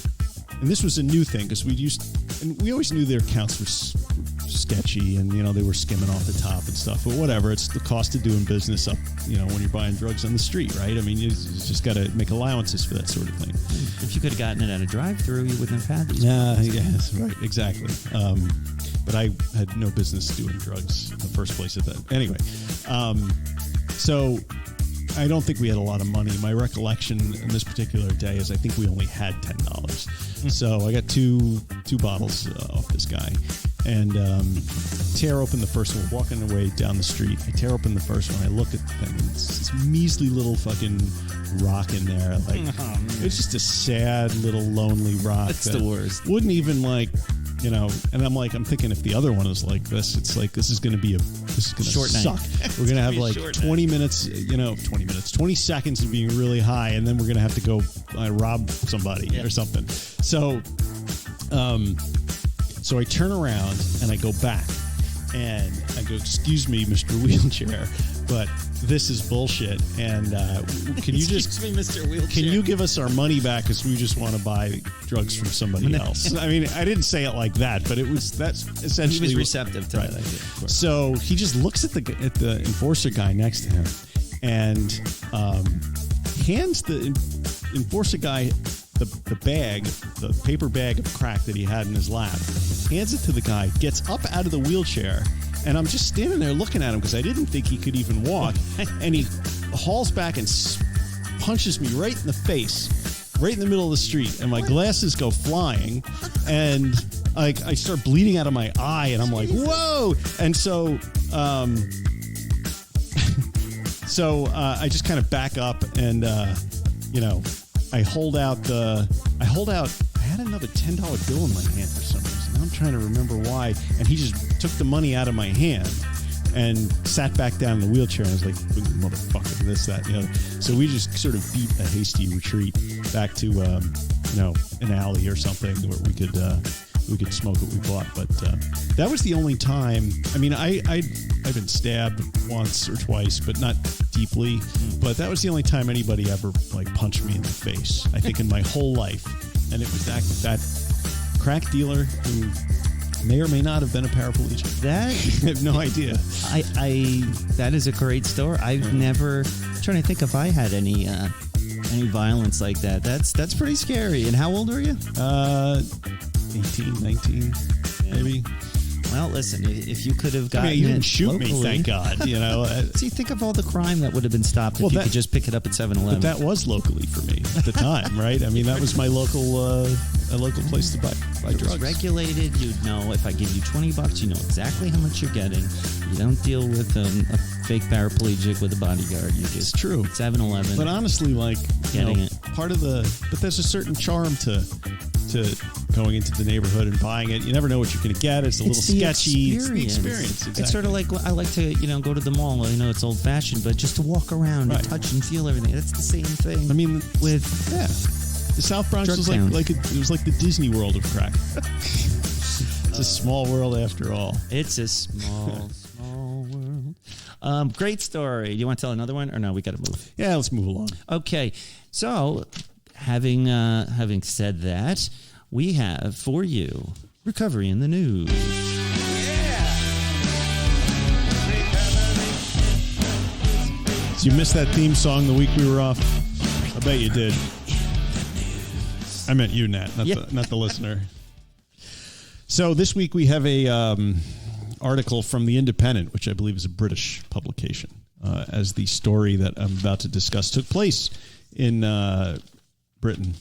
this was a new thing because we always knew their counts were sketchy and they were skimming off the top and stuff, but whatever, it's the cost of doing business up when you're buying drugs on the street, right? I mean, you just got to make allowances for that sort of thing. If you could have gotten it at a drive-through, you wouldn't have had these. Yes, right, exactly. But I had no business doing drugs in the first place at that. Anyway, so I don't think we had a lot of money. My recollection in this particular day is I think we only had $10. So I got two bottles off this guy. And tear open the first one, walking away down the street. I tear open the first one. I look at the thing, and it's this measly little fucking rock in there. Like it's just a sad little lonely rock. That's the worst. Wouldn't even like and I'm thinking if the other one is like this, it's like, this is going to Short suck. night. We're going to have like 20 minutes, 20 seconds of being really high, and then we're going to have to go rob somebody or something. So I turn around and I go back and I go, "Excuse me, Mr. Wheelchair, but this is bullshit. And can you just, me, Mr. Wheelchair. Can you give us our money back because we just want to buy drugs from somebody else?" I mean, I didn't say it like that, but that's essentially he was receptive to that idea. Of course. So he just looks at the enforcer guy next to him and hands the enforcer guy the bag, the paper bag of crack that he had in his lap, hands it to the guy, gets up out of the wheelchair, and I'm just standing there looking at him because I didn't think he could even walk, and he hauls back and punches me right in the face, right in the middle of the street, and my glasses go flying, and I start bleeding out of my eye, and I'm like, whoa! And so I just kind of back up and, I had another $10 bill in my hand for some reason. I'm trying to remember why. And he just took the money out of my hand and sat back down in the wheelchair. And I was like, motherfucker, this, that, and the other. So we just sort of beat a hasty retreat back to, an alley or something where we could smoke what we bought. But that was the only time. I mean, I've been stabbed once or twice, but not deeply. But that was the only time anybody ever punched me in the face, I think, in my whole life. And it was that crack dealer who may or may not have been a paraplegic. That I have no idea. That is a great story. I've never. I'm trying to think if I had any violence like that. That's pretty scary. And how old were you? 18, 19, maybe. Well, listen, if you could have gotten you didn't it shoot locally, me, thank God. See, think of all the crime that would have been stopped if you could just pick it up at 7-Eleven. But that was locally for me at the time, right? I mean, that was my local place to buy drugs. It was regulated. You'd know if I give you $20, you know exactly how much you're getting. You don't deal with a fake paraplegic with a bodyguard. You just true 7-Eleven. But honestly, getting it. But there's a certain charm to going into the neighborhood and buying it. You never know what you're going to get. It's a little sketchy. It's the experience. Exactly. It's sort of like I like to go to the mall. It's old fashioned, but just to walk around and touch and feel everything. That's the same thing. I mean, with the South Bronx was it was like the Disney World of crack. It's a small world after all. It's a small world. Great story. You want to tell another one, or no? We got to move. Yeah, let's move along. Okay, so having said that, we have for you recovery in the news. So you missed that theme song the week we were off? I bet you did. I meant you, Nat, not the listener. So this week we have a article from The Independent, which I believe is a British publication, as the story that I'm about to discuss took place in Britain,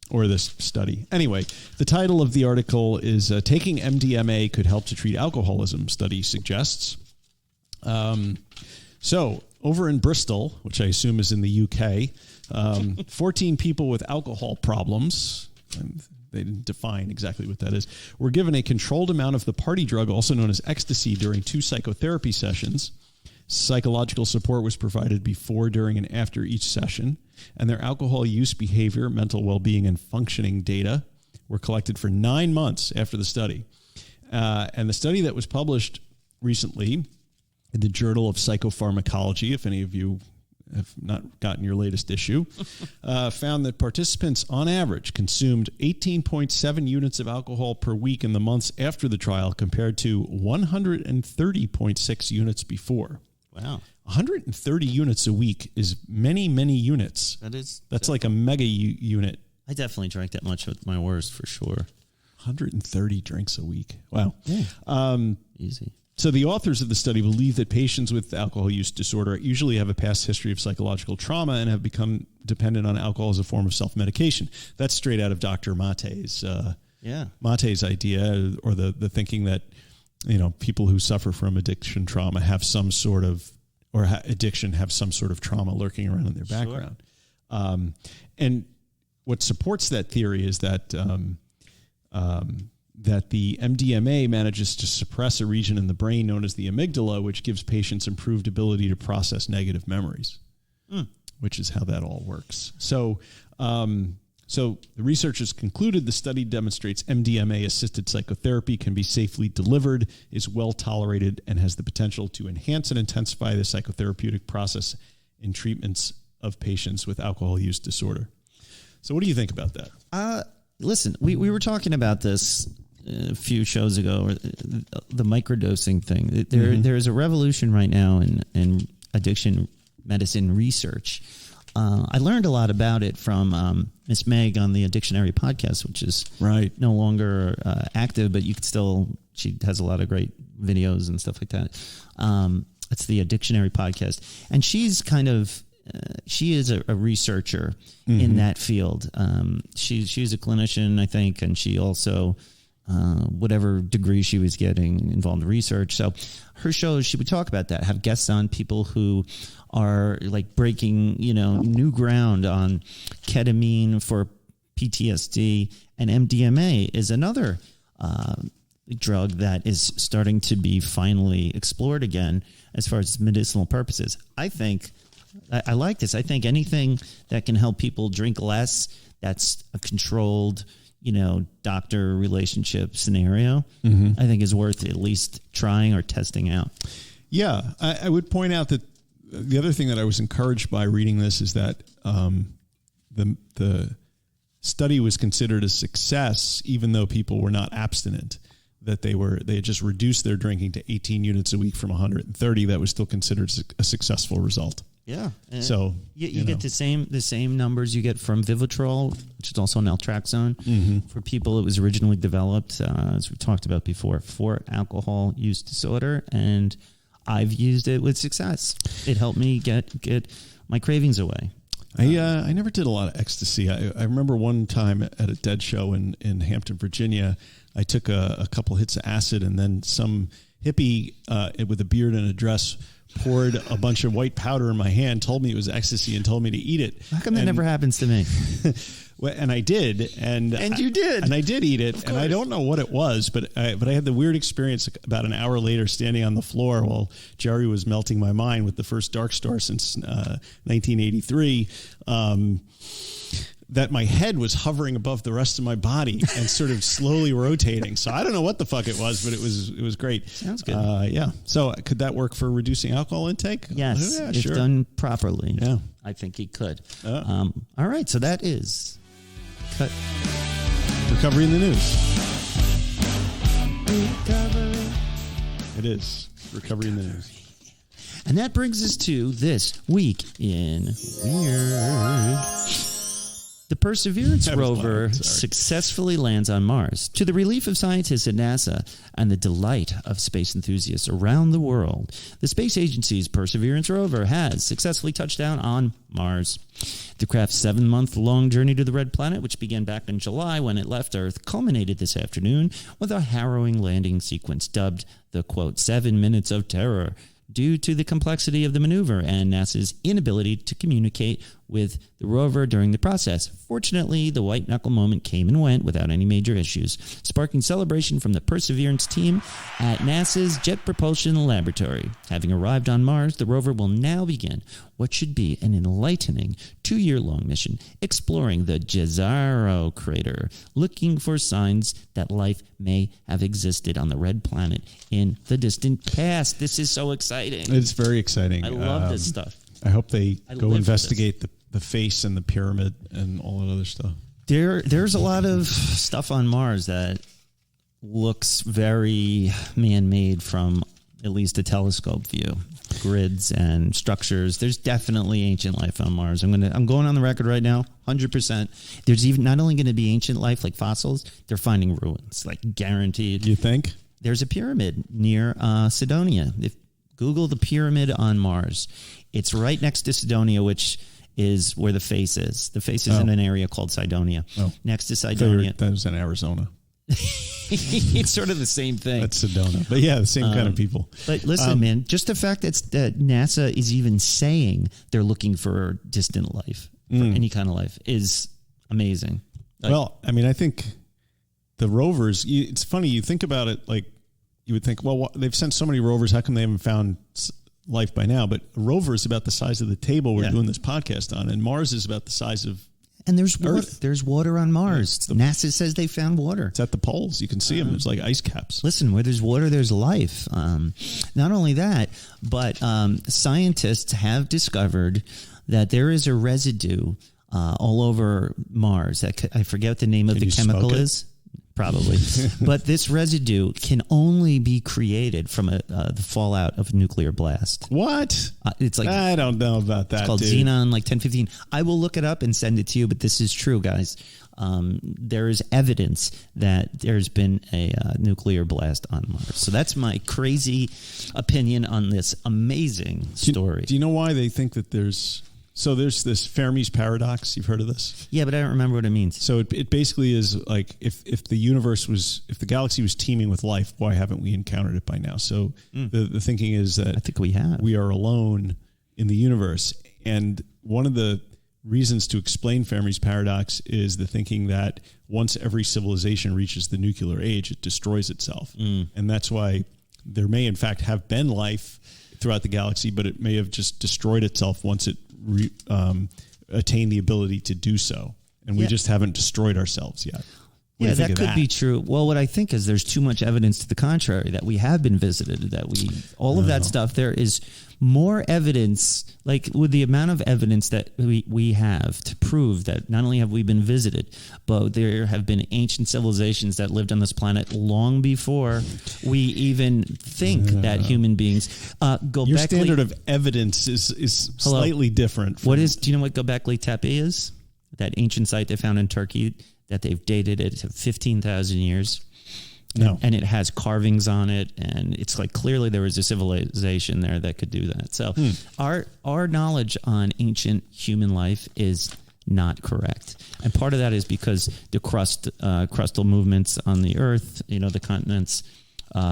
or this study. Anyway, the title of the article is Taking MDMA Could Help to Treat Alcoholism, Study Suggests. So over in Bristol, which I assume is in the UK, 14 people with alcohol problems, they didn't define exactly what that is, were given a controlled amount of the party drug, also known as ecstasy, during 2 psychotherapy sessions. Psychological support was provided before, during, and after each session, and their alcohol use behavior, mental well-being, and functioning data were collected for 9 months after the study. And the study that was published recently in the Journal of Psychopharmacology, if any of you have not gotten your latest issue, found that participants on average consumed 18.7 units of alcohol per week in the months after the trial, compared to 130.6 units before. Wow. 130 units a week is many, many units. That's like a mega unit. I definitely drank that much with my worst, for sure. 130 drinks a week. Wow. Yeah. Easy. So the authors of the study believe that patients with alcohol use disorder usually have a past history of psychological trauma and have become dependent on alcohol as a form of self-medication. That's straight out of Dr. Mate's idea, or the thinking that, people who suffer from addiction trauma have some sort of, or addiction have some sort of trauma lurking around in their background. Sure. And what supports that theory is that that the MDMA manages to suppress a region in the brain known as the amygdala, which gives patients improved ability to process negative memories, which is how that all works. So the researchers concluded the study demonstrates MDMA-assisted psychotherapy can be safely delivered, is well-tolerated, and has the potential to enhance and intensify the psychotherapeutic process in treatments of patients with alcohol use disorder. So what do you think about that? Listen, we were talking about this a few shows ago, the microdosing thing. There is a revolution right now in addiction medicine research. I learned a lot about it from Miss Meg on the Addictionary podcast, which is no longer active, but you could still, she has a lot of great videos and stuff like that. It's the Addictionary podcast. And she's kind of, she is a researcher in that field. She's a clinician, I think, and she also, whatever degree she was getting, involved in research. So her shows, she would talk about that, have guests on, people who are like breaking, new ground on ketamine for PTSD, and MDMA is another drug that is starting to be finally explored again as far as medicinal purposes. I think I like this. I think anything that can help people drink less, that's a controlled, doctor relationship scenario, I think is worth at least trying or testing out. Yeah, I would point out that the other thing that I was encouraged by reading this is that the study was considered a success, even though people were not abstinent. That they had just reduced their drinking to 18 units a week from 130. That was still considered a successful result. Yeah. So you get the same numbers you get from Vivitrol, which is also naltrexone. For people, it was originally developed, as we talked about before, for alcohol use disorder, and I've used it with success. It helped me get my cravings away. I never did a lot of ecstasy. I remember one time at a Dead show in Hampton, Virginia, I took a couple hits of acid, and then some hippie with a beard and a dress poured a bunch of white powder in my hand, told me it was ecstasy, and told me to eat it. How come that never happens to me? Well, and I did, and you did, and I did eat it, and I don't know what it was, but I had the weird experience about an hour later, standing on the floor while Jerry was melting my mind with the first Dark Star since 1983. That my head was hovering above the rest of my body and sort of slowly rotating. So I don't know what the fuck it was, but it was great. Sounds good. Yeah. So could that work for reducing alcohol intake? Yes, yeah, if sure. done properly. Yeah. I think it could. All right, so that is cut. Recovery in the news. It is recovery in the news. And that brings us to this week in Weird. The Perseverance rover successfully lands on Mars. To the relief of scientists at NASA and the delight of space enthusiasts around the world, the space agency's Perseverance rover has successfully touched down on Mars. The craft's 7-month-long journey to the Red Planet, which began back in July when it left Earth, culminated this afternoon with a harrowing landing sequence dubbed the, quote, 7 minutes of terror, due to the complexity of the maneuver and NASA's inability to communicate with the rover during the process. Fortunately, the white-knuckle moment came and went without any major issues, sparking celebration from the Perseverance team at NASA's Jet Propulsion Laboratory. Having arrived on Mars, the rover will now begin what should be an enlightening 2-year-long mission exploring the Jezero crater, looking for signs that life may have existed on the Red Planet in the distant past. This is so exciting. It's very exciting. I love this stuff. I hope they go investigate the face and the pyramid and all that other stuff. There's a lot of stuff on Mars that looks very man-made from at least a telescope view. Grids and structures. There's definitely ancient life on Mars. I'm going on the record right now, 100%. There's even not only going to be ancient life like fossils, they're finding ruins, like guaranteed. You think? There's a pyramid near Cydonia. If Google the pyramid on Mars, it's right next to Cydonia, which is where the face is. The face is in an area called Cydonia. Next to Cydonia. That was in Arizona. It's sort of the same thing. That's Sedona. But yeah, the same kind of people. But listen, man, just the fact that NASA is even saying they're looking for distant life, for any kind of life, is amazing. Well, I mean, I think the rovers, it's funny, you think about it, like you would think, well, they've sent so many rovers, how come they haven't found life by now? But a rover is about the size of the table we're doing this podcast on, and Mars is about the size of And there's water. Earth. There's water on Mars. NASA says they found water. It's at the poles. You can see them. It's like ice caps. Listen, where there's water, there's life. Not only that, but scientists have discovered that there is a residue all over Mars. I forget what the name of the chemical is. Probably. But this residue can only be created from the fallout of a nuclear blast. What? It's like, I don't know about that. It's called Xenon, like 1015. I will look it up and send it to you, but this is true, guys. There is evidence that there's been a nuclear blast on Mars. So that's my crazy opinion on this amazing story. Do you know why they think that there's this Fermi's paradox? You've heard of this? Yeah, but I don't remember what it means. So it basically is like if the galaxy was teeming with life, why haven't we encountered it by now? So the thinking is that I think we have. We are alone in the universe. And one of the reasons to explain Fermi's paradox is the thinking that once every civilization reaches the nuclear age, it destroys itself. And that's why there may in fact have been life throughout the galaxy, but it may have just destroyed itself once it attain the ability to do so, and we just haven't destroyed ourselves yet. Yeah, that could be true. Well, what I think is there's too much evidence to the contrary, that we have been visited, that all of that stuff, there is more evidence, like with the amount of evidence that we have to prove that not only have we been visited, but there have been ancient civilizations that lived on this planet long before we even think that human beings go. Your standard of evidence is slightly different. Do you know what Göbekli Tepe is? That ancient site they found in Turkey that they've dated it to 15,000 years. No. And it has carvings on it, and it's like clearly there was a civilization there that could do that. So our knowledge on ancient human life is not correct. And part of that is because the crustal movements on the Earth, the continents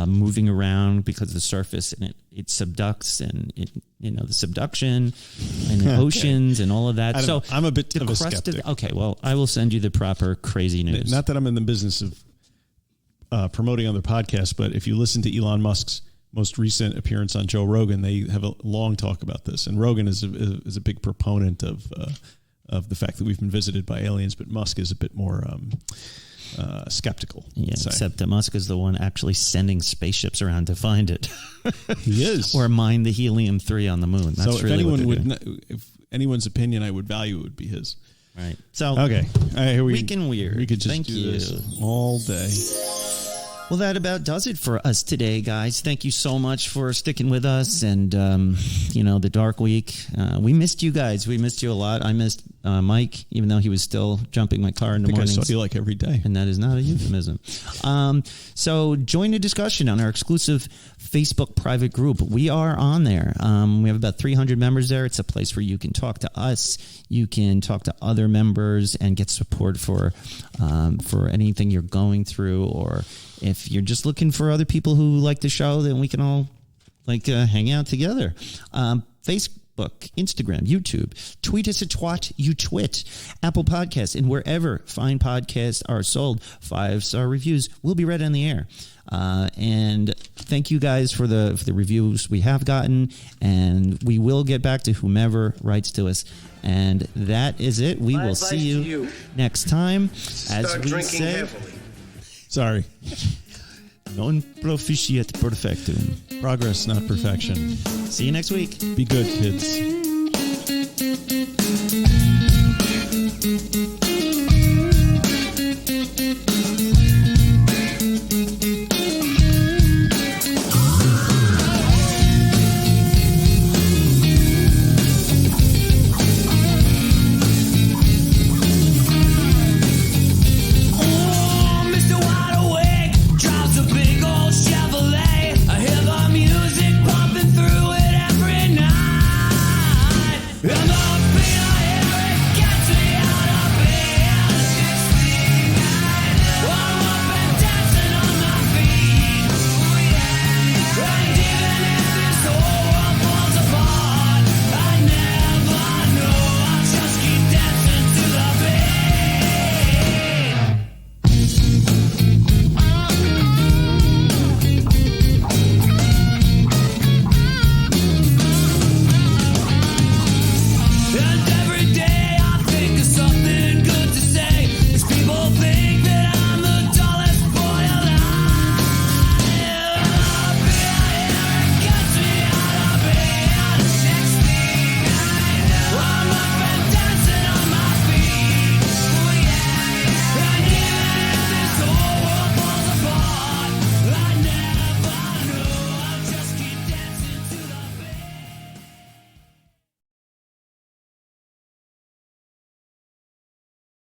moving around because of the surface, and it subducts, and the subduction and the oceans and all of that. So I'm a bit of a skeptic. Okay, well, I will send you the proper crazy news. Not that I'm in the business of promoting other podcasts, but if you listen to Elon Musk's most recent appearance on Joe Rogan, they have a long talk about this. And Rogan is a big proponent of the fact that we've been visited by aliens, but Musk is a bit more skeptical. Yeah, except that Musk is the one actually sending spaceships around to find it. He is. Or mine the helium-3 on the moon. That's so if anyone's opinion I would value, it would be his. Right. So okay. Week in Weird. We could just Thank do you. this all day. Well, that about does it for us today, guys. Thank you so much for sticking with us. And, the dark week. We missed you guys. We missed you a lot. I missed Mike, even though he was still jumping my car in the mornings. I saw you like every day. And that is not a euphemism. So join the discussion on our exclusive Facebook private group. We are on there. We have about 300 members there. It's a place where you can talk to us. You can talk to other members and get support for anything you're going through, or if you're just looking for other people who like the show, then we can all hang out together. Facebook, Instagram, YouTube. Tweet us at twat, you twit. Apple Podcasts, and wherever fine podcasts are sold. 5-star reviews will be read on the air. And thank you guys for the reviews we have gotten, and we will get back to whomever writes to us. And that is it. We will see you next time. As we say, heavily. Sorry. Non proficiat perfectum. Progress, not perfection. See you next week. Be good, kids.